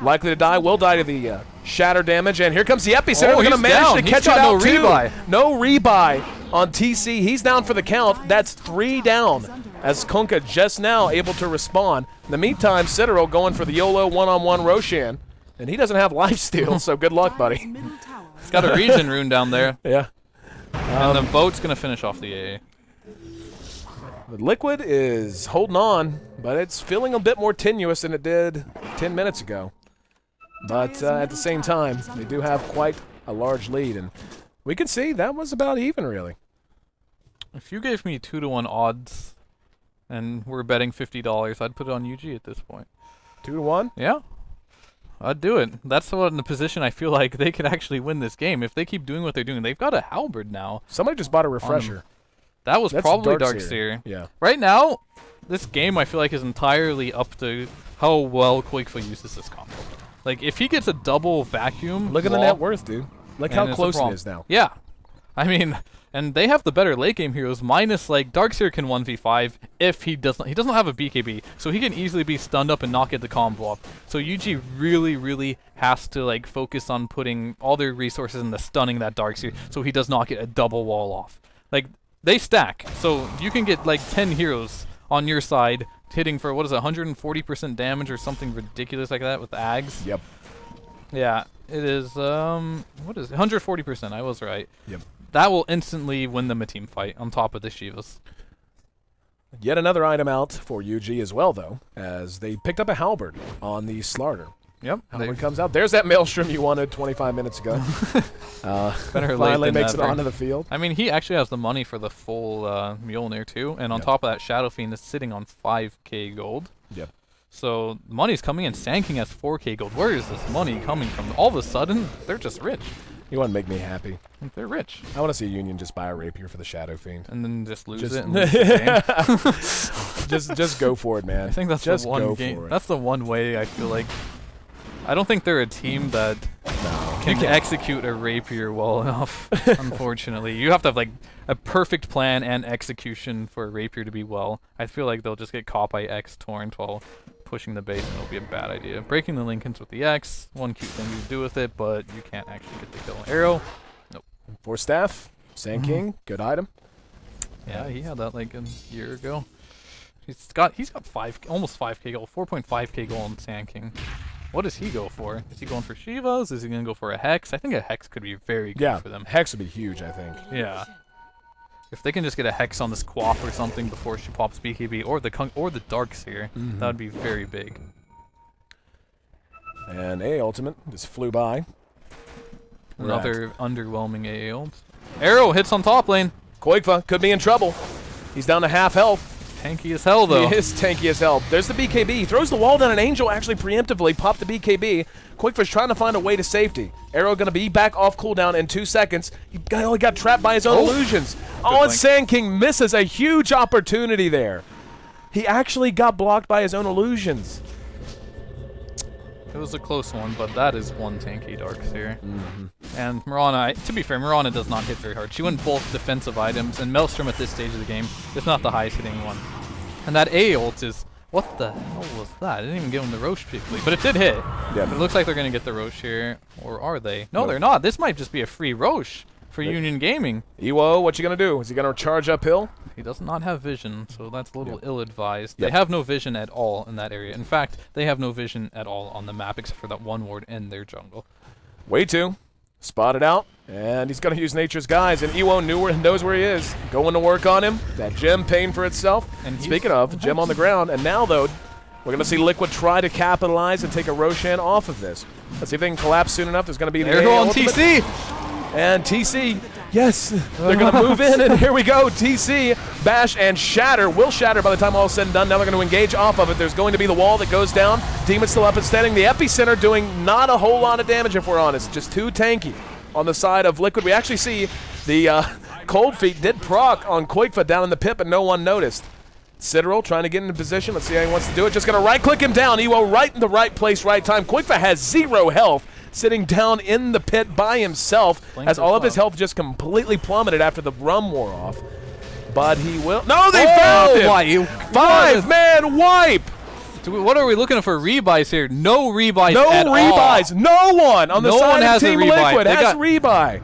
Likely to die. Will die to the shatter damage. And here comes the Epicenter. They're going to manage to catch it out, too. No rebuy on TC. He's down for the count. That's 3 down, as Kunkka just now able to respond. In the meantime, Citadel going for the YOLO one-on-one Roshan. And he doesn't have lifesteal, so good luck, buddy. He's got a regen rune down there. Yeah. And the boat's going to finish off the AA. Liquid is holding on, but it's feeling a bit more tenuous than it did 10 minutes ago. But at the same time, they do have quite a large lead, and we can see that was about even, really. If you gave me 2-to-1 odds and we're betting $50, I'd put it on UG at this point. 2-to-1? Yeah. I'd do it. That's what in the position I feel like they could actually win this game. If they keep doing what they're doing, they've got a halberd now. Somebody just bought a refresher. That's probably Darkseer. Yeah. Right now, this game I feel like is entirely up to how well Quakefoot uses this combo. Like, if he gets a double vacuum... Look at the net worth, dude. Look how close it is now. Yeah. I mean... And they have the better late game heroes, minus like Darkseer can 1v5 if he doesn't have a BKB, so he can easily be stunned up and not get the combo off. So UG really has to like focus on putting all their resources into stunning that Darkseer so he does not get a double wall off. Like they stack, so you can get like 10 heroes on your side hitting for what is it, 140% damage or something ridiculous like that with Ags. Yep. Yeah, it is what is it? 140%, I was right. Yep. That will instantly win them a team fight on top of the Shivas. Yet another item out for UG as well, though, as they picked up a halberd on the Slarter. Yep. One comes out. There's that Maelstrom you wanted 25 minutes ago. Better late finally than makes it never. onto the field. I mean, he actually has the money for the full Mjolnir too, and on top of that, Shadow Fiend is sitting on 5k gold. Yep. So money's coming in. Sand has 4k gold. Where is this money coming from? All of a sudden, they're just rich. You want to make me happy. They're rich. I want to see Union just buy a rapier for the Shadow Fiend. And then just lose Just- it. And lose the game. just go for it, man. I think that's just the one go game. for it. That's the one way I feel like. I don't think they're a team that can execute a rapier well enough. Unfortunately, you have to have like a perfect plan and execution for a rapier to be well. I feel like they'll just get caught by X Torrent while pushing the base, and it'll be a bad idea. Breaking the Lincolns with the X, one cute thing to do with it, but you can't actually get the kill. Arrow, nope. Force Staff, Sand King, good item. Yeah, he had that like a year ago. He's got almost 5k gold, 4.5k gold on Sand King. What does he go for? Is he going for Shivas? Is he going to go for a Hex? I think a Hex could be very good for them. Hex would be huge, I think. Yeah. If they can just get a Hex on this Quap or something before she pops BKB, or the Darkseer, that would be very big. And A ultimate just flew by. Another underwhelming AA ult. Arrow hits on top lane. Koikva could be in trouble. He's down to half health. Tanky as hell, though. He is tanky as hell. There's the BKB. He throws the wall down, and Angel actually preemptively popped the BKB. Quickfish trying to find a way to safety. Arrow going to be back off cooldown in 2 seconds. He only got trapped by his own illusions. Oh, and Sand King misses a huge opportunity there. He actually got blocked by his own illusions. It was a close one, but that is one tanky Darkseer. And Mirana, to be fair, Mirana does not hit very hard. She went both defensive items, and Maelstrom at this stage of the game is not the highest hitting one. And that A ult is, what the hell was that? I didn't even give him the Roche particularly, but it did hit. Yeah. But it looks like they're going to get the Roche here, or are they? No, they're not. This might just be a free Roche for Union Gaming. Ewo, what you going to do? Is he going to charge uphill? He does not have vision, so that's a little ill-advised. They have no vision at all in that area. In fact, they have no vision at all on the map except for that one ward in their jungle. Way to. Spotted out. And he's going to use Nature's Guise, and Ewo knows where he is. Going to work on him. That gem paying for itself. And speaking of, gem on the ground. And now, though, we're going to see Liquid try to capitalize and take a Roshan off of this. Let's see if they can collapse soon enough. There's going to be the They're on ultimate. TC! And TC, yes, they're going to move in, and here we go. TC, Bash, and Shatter will shatter by the time all is said and done. Now they're going to engage off of it. There's going to be the wall that goes down. Demon still up and standing. The Epicenter doing not a whole lot of damage, if we're honest. Just too tanky on the side of Liquid. We actually see the Cold Feet did proc on Koikva down in the pit, but no one noticed. Citadel trying to get into position. Let's see how he wants to do it. Just going to right-click him down. Ewo right in the right place, right time. Koikva has 0 health. Sitting down in the pit by himself as all of his health just completely plummeted after the rum wore off. But he will. No, they found him! 5-man wipe! What are we looking for rebuys here? No rebuys No at rebuys. all. No one on the No side one of has a Team rebuy. Liquid They has got- rebuy.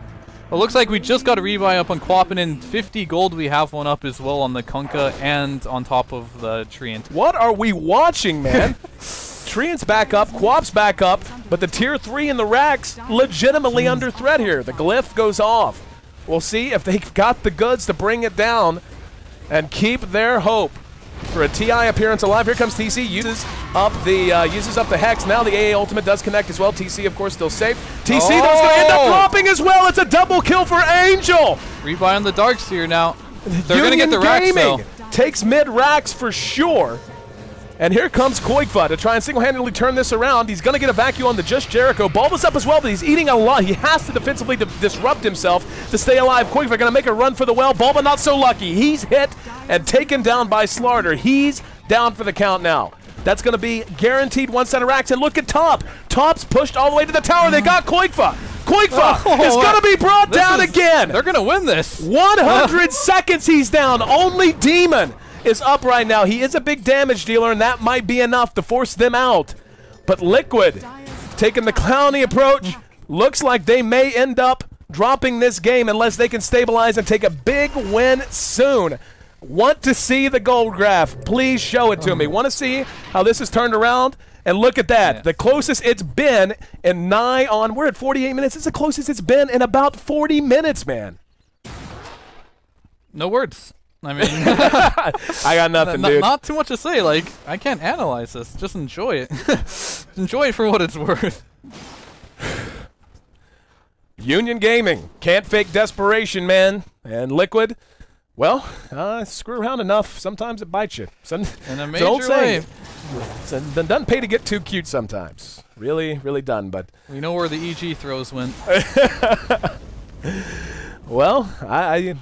It looks like we just got a rebuy up on Quappin, and 50 gold we have one up as well on the Kunkka and on top of the Treant. What are we watching, man? Treant's back up, Quap's back up, but the tier 3 in the racks legitimately under threat here. The glyph goes off. We'll see if they've got the goods to bring it down and keep their hope for a TI appearance alive. Here comes TC, uses up the Hex. Now the AA ultimate does connect as well. TC, of course, still safe. TC, though, is going to end up dropping as well. It's a double kill for Angel. Rebuy on the Darkseer now. They're going to get the racks, though. Takes mid racks for sure. And here comes Koikva to try and single-handedly turn this around. He's going to get a vacuum on the Just Jericho. Bulba's up as well, but he's eating a lot. He has to defensively disrupt himself to stay alive. Koikva going to make a run for the well. Bulba not so lucky. He's hit and taken down by Slarder. He's down for the count now. That's going to be guaranteed one set of racks. And look at Top. Top's pushed all the way to the tower. They got Koikva. Koikva is going to be brought down again. They're going to win this. 100 seconds he's down. Only Demon is up right now. He is a big damage dealer, and that might be enough to force them out. But Liquid, taking the Clowny approach, looks like they may end up dropping this game unless they can stabilize and take a big win soon. Want to see the gold graph. Please show it to me. Want to see how this is turned around? And look at that. The closest it's been in we're at 48 minutes. It's the closest it's been in about 40 minutes, man. No words. I mean, I got nothing, dude. Not too much to say. Like, I can't analyze this. Just enjoy it. Enjoy it for what it's worth. Union Gaming. Can't fake desperation, man. And Liquid, well, screw around enough. Sometimes it bites you. In a major way. So doesn't pay to get too cute sometimes. Really, really done. But we know where the EG throws went. Well, I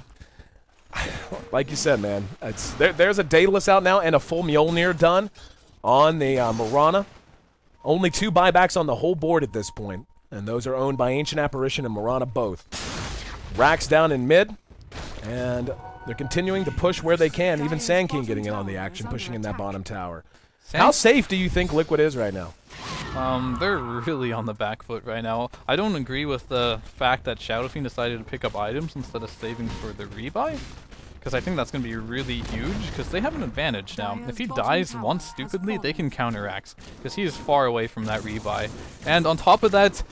like you said, man. There's a Daedalus out now and a full Mjolnir done on the Mirana. Only 2 buybacks on the whole board at this point, and those are owned by Ancient Apparition and Mirana both. Racks down in mid, and they're continuing to push where they can. Even Sand King getting in on the action, pushing in that bottom tower. How safe do you think Liquid is right now? They're really on the back foot right now. I don't agree with the fact that Shadow Fiend decided to pick up items instead of saving for the rebuy, because I think that's going to be really huge, because they have an advantage now. If he dies once stupidly, they can counteract, because he is far away from that rebuy. And on top of that,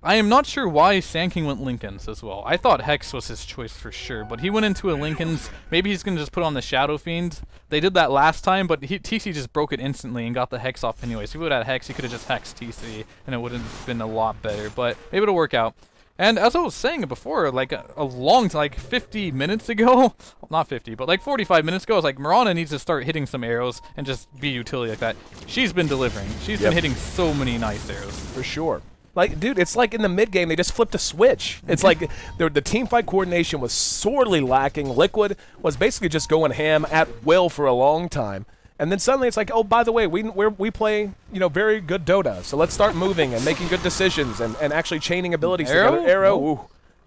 I am not sure why Sand King went Linken's as well. I thought Hex was his choice for sure, but he went into a Linken's. Maybe he's going to just put on the Shadow Fiend. They did that last time, but TC just broke it instantly and got the Hex off anyways. If he would have had Hex, he could have just Hexed TC, and it would have been a lot better, but maybe it'll work out. And as I was saying before, like a long, like 50 minutes ago, not 50, but like 45 minutes ago, I was like, Mirana needs to start hitting some arrows and just be utility like that. She's been delivering. She's been hitting so many nice arrows. For sure. Like, dude, it's like in the mid game they just flipped a switch. It's like the team fight coordination was sorely lacking. Liquid was basically just going ham at will for a long time, and then suddenly it's like, oh, by the way, we play very good Dota, so let's start moving and making good decisions and actually chaining abilities together. Arrow, ooh,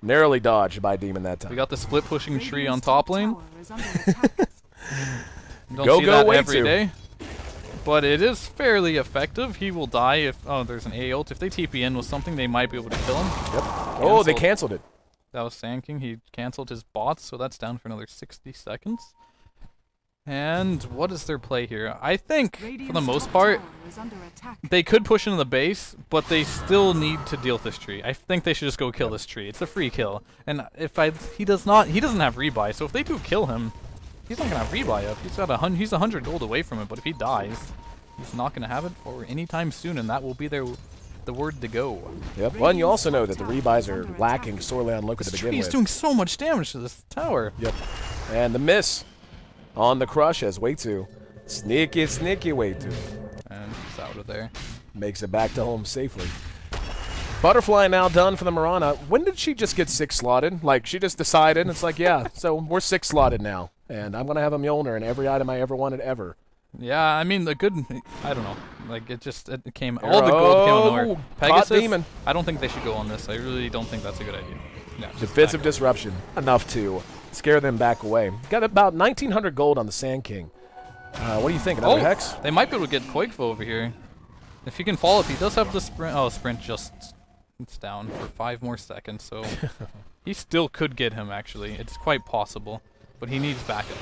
narrowly dodged by Demon that time. We got the split pushing tree on top lane. Don't go see that way every too. day. But it is fairly effective. He will die if... Oh, there's an A ult. If they TP in with something, they might be able to kill him. Yep. Oh, they canceled it. That was Sand King. He canceled his bots, so that's down for another 60 seconds. And what is their play here? I think, for the most part, they could push into the base, but they still need to deal with this tree. I think they should just go kill this tree. It's a free kill. And if he doesn't have rebuy, so if they do kill him, he's not gonna have rebuy up. He's 100 gold away from it, but if he dies, he's not gonna have it for anytime soon, and that will be the word to go. Yep. Well, and you also know that the rebuys are lacking sorely on Liquid to begin with. He's doing so much damage to this tower. Yep. And the miss on the crush as way too sneaky way too. And he's out of there. Makes it back to home safely. Butterfly now done for the Mirana. When did she just get 6 slotted? Like, she just decided, it's like, yeah, so we're 6 slotted now. And I'm going to have a Mjolnir in every item I ever wanted ever. Yeah, I mean, I don't know. Like, it came, all the gold came out of nowhere. Pegasus, Demon. I don't think they should go on this. I really don't think that's a good idea. Yeah, Defensive disruption, enough to scare them back away. Got about 1,900 gold on the Sand King. What do you think, another Hex? They might be able to get Koikfo over here. If he can follow up, he does have the sprint. Oh, sprint just... It's down for 5 more seconds, so he still could get him, actually. It's quite possible, but he needs backup.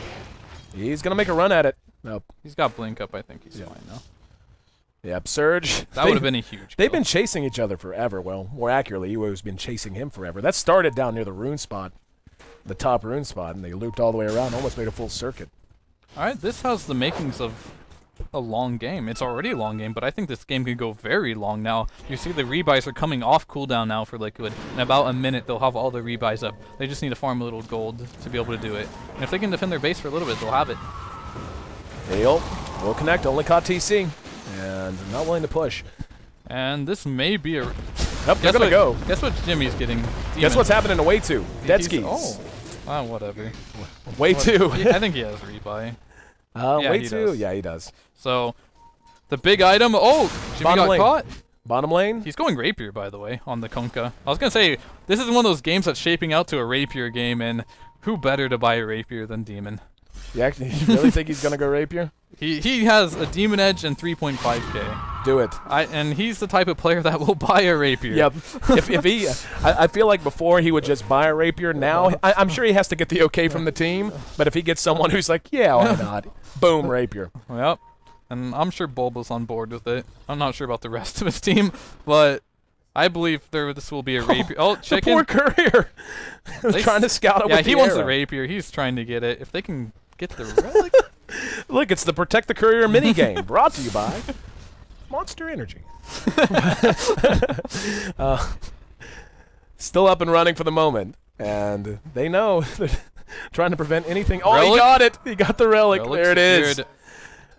He's going to make a run at it. Nope. He's got blink up. I think he's fine now. Yep, Surge. That would have been a huge They've kill. been chasing each other forever. Well, more accurately, Ewo's been chasing him forever. That started down near the rune spot, the top rune spot, and they looped all the way around, almost made a full circuit. All right, this has the makings of a long game. It's already a long game, but I think this game could go very long now. You see the rebuys are coming off cooldown now for Liquid. In about a minute, they'll have all the rebuys up. They just need to farm a little gold to be able to do it. And if they can defend their base for a little bit, they'll have it. Hail will connect, only caught TC, and not willing to push. And this may be a... Yep, they're going to go. Guess what Jimmy's getting? Demon. Guess what's happening to Way 2? Dead skis. Oh, whatever. Way 2. I think he has rebuy. Yeah, Way 2? Yeah, he does. So, the big item. Oh, Jimmy got caught. Bottom lane. He's going Rapier, by the way, on the Kunkka. I was going to say, this is one of those games that's shaping out to a Rapier game, and who better to buy a Rapier than Demon? You actually really think he's going to go Rapier? He has a Demon Edge and 3.5k. Do it. And he's the type of player that will buy a Rapier. Yep. if he, I feel like before he would just buy a Rapier. Now, I'm sure he has to get the okay from the team, but if he gets someone who's like, yeah, why not? Boom, Rapier. Yep. And I'm sure Bulba's on board with it. I'm not sure about the rest of his team, but I believe this will be a rapier. Oh, The chicken. poor courier. Trying to scout it Yeah, with the he wants the arrow. rapier. He's trying to get it. If they can get the relic. Look, it's the Protect the Courier minigame, brought to you by Monster Energy. Still up and running for the moment, and they know they're trying to prevent anything. Oh, Relic? he got it! He got the relic. Relic There it is. secured.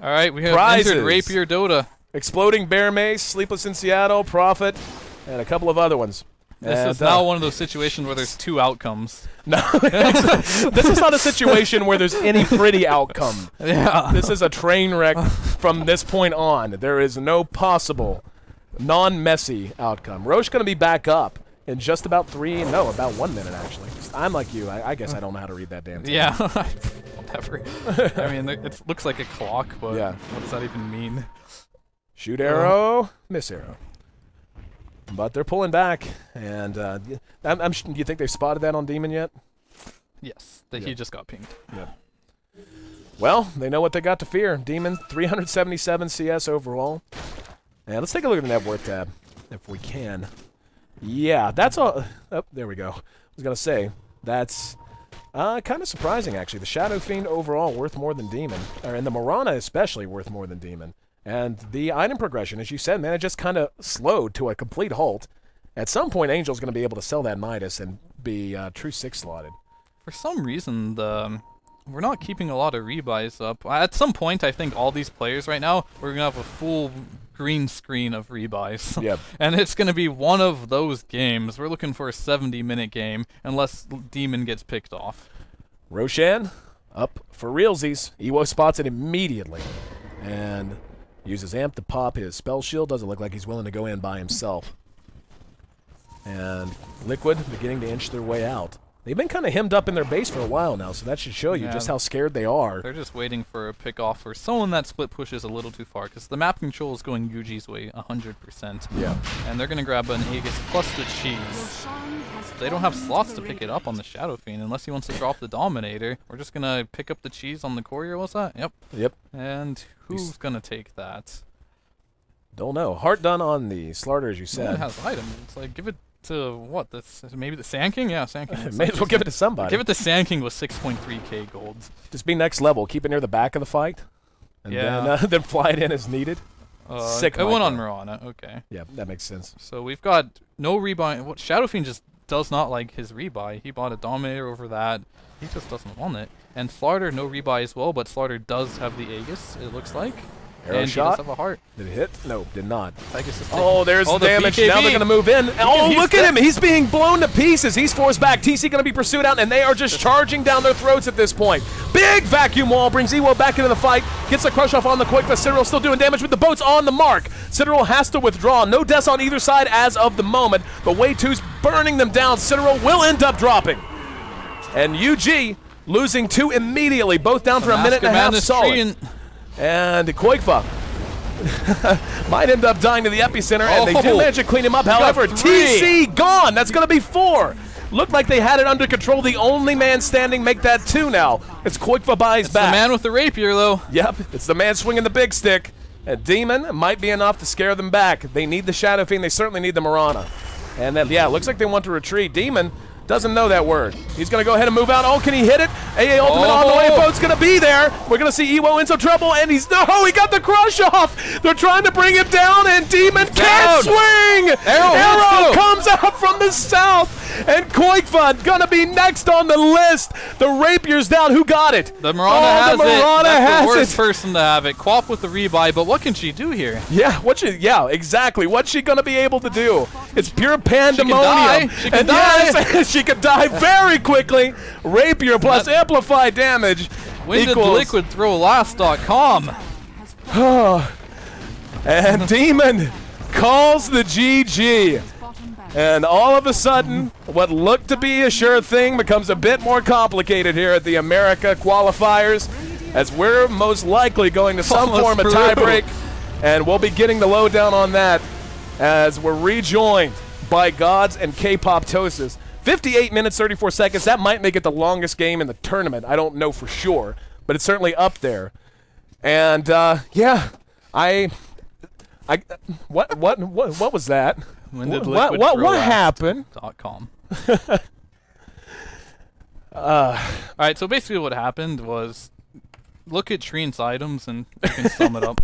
All right, we have Prizes. entered Rapier Dota. Exploding Bear Mace, Sleepless in Seattle, Prophet, and a couple of other ones. This And, is now one of those situations where there's 2 outcomes. No, this is not a situation where there's any pretty outcome. Yeah. This is a train wreck from this point on. There is no possible non-messy outcome. Roche going to be back up in just about about 1 minute, actually. I'm like you. I guess I don't know how to read that damn thing. Yeah. Whatever. I mean, it looks like a clock, but Yeah. what does that even mean? Shoot arrow, miss arrow. But they're pulling back, and do you think they've spotted that on Demon yet? Yes, Yeah. he just got pinged. Yeah. Well, they know what they got to fear. Demon, 377 CS overall. And let's take a look at the net worth tab, if we can. Yeah, that's all. Oh, there we go. I was going to say, that's kind of surprising, actually. The Shadow Fiend overall worth more than Demon, and the Mirana especially worth more than Demon. And the item progression, as you said, man, it just kind of slowed to a complete halt. At some point, Angel's going to be able to sell that Midas and be true 6 slotted. For some reason, we're not keeping a lot of rebuys up. At some point, I think all these players right now, we're going to have a full green screen of rebuys. Yep. And it's going to be one of those games. We're looking for a 70-minute game, unless Demon gets picked off. Roshan, up for realsies. Ewo spots it immediately. And uses Amp to pop his spell shield. Doesn't look like he's willing to go in by himself. And Liquid beginning to inch their way out. They've been kind of hemmed up in their base for a while now, so that should show you just how scared they are. They're just waiting for a pick-off or someone that split pushes a little too far, because the map control is going Yuji's way 100%. Yeah. And they're going to grab an Aegis plus the cheese. They don't have slots to pick it up on the Shadow Fiend unless he wants to drop the Dominator. We're just going to pick up the cheese on the courier, what's that? Yep. Yep. And who's going to take that? Don't know. Heart done on the Slarter, as you It said. has items. It's like, give it to what? Maybe the Sand King? Yeah, Sand King. May as well give it to somebody. Give it to Sand King with 6.3k gold. Just be next level. Keep it near the back of the fight. And then fly it in as needed. Sick It went on micro. Mirana, okay. Yeah, that makes sense. So we've got no rebuy. What Shadow Fiend just does not like his rebuy. He bought a Dominator over that. He just doesn't want it. And Slarter, no rebuy as well, but Slarter does have the Aegis, it looks like. Arrow and shot. he does have a heart. Did it hit? No, did not. Aegis is Oh, there's the damage. BKB. Now they're going to move in. Oh, he's look at him. He's being blown to pieces. He's forced back. TC going to be pursued out, and they are just charging down their throats at this point. Big vacuum wall brings Ewo back into the fight. Gets the crush off on the quick, but Citadel still doing damage with the boats on the mark. Citadel has to withdraw. No deaths on either side as of the moment. But Way 2's burning them down. Citadel will end up dropping. And UG losing 2 immediately, both down for a minute and a half solid. And Koikfa might end up dying to the epicenter, and they do manage to clean him up. However, TC gone. That's going to be 4. Looked like they had it under control. The only man standing make that 2 now. It's Koikfa by his back. The man with the rapier, though. Yep, it's the man swinging the big stick. And Demon might be enough to scare them back. They need the Shadow Fiend. They certainly need the Mirana. And then, yeah, it looks like they want to retreat. Demon doesn't know that word. He's going to go ahead and move out. Oh, can he hit it? AA Ultimate on the way. Boat's going to be there. We're going to see Ewo in some trouble, and he's... No, he got the crush off. They're trying to bring him down, and Demon can't swing. Arrow comes out from the south, and Koikfa going to be next on the list. The rapier's down. Who got it? The Mirana has the Mirana it. That's the worst it. person to have it. Quap with the rebuy, but what can she do here? Yeah, exactly. What's she going to be able to do? It's pure pandemonium. She can die. Yes, she could die very quickly. Rapier plus amplified damage When did equals... liquidthrowlast.com? And Demon calls the GG. And all of a sudden, what looked to be a sure thing becomes a bit more complicated here at the America Qualifiers, as we're most likely going to some form of tiebreak. And we'll be getting the lowdown on that as we're rejoined by Gods and K-Pop-Tosis. 58 minutes, 34 seconds. That might make it the longest game in the tournament. I don't know for sure, but it's certainly up there. And yeah, what was that? When did What happened? .com. All right, so basically what happened was look at Treen's items and you can sum it up.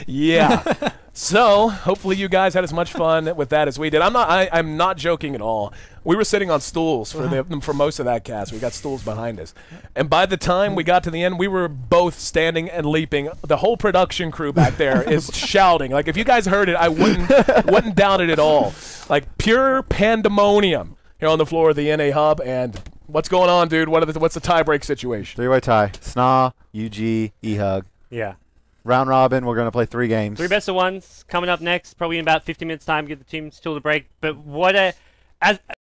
Yeah. So hopefully you guys had as much fun with that as we did. I'm not joking at all. We were sitting on stools for most of that cast. We got stools behind us, and by the time we got to the end, we were both standing and leaping. The whole production crew back there is shouting. Like if you guys heard it, I wouldn't doubt it at all. Like pure pandemonium here on the floor of the NA Hub. And what's going on, dude? What's the tie-break situation? Three-way tie. SNA, UG, EHUG. Yeah. Round robin, we're going to play 3 games. 3 best of ones coming up next, probably in about 50 minutes time, give the teams still to break. But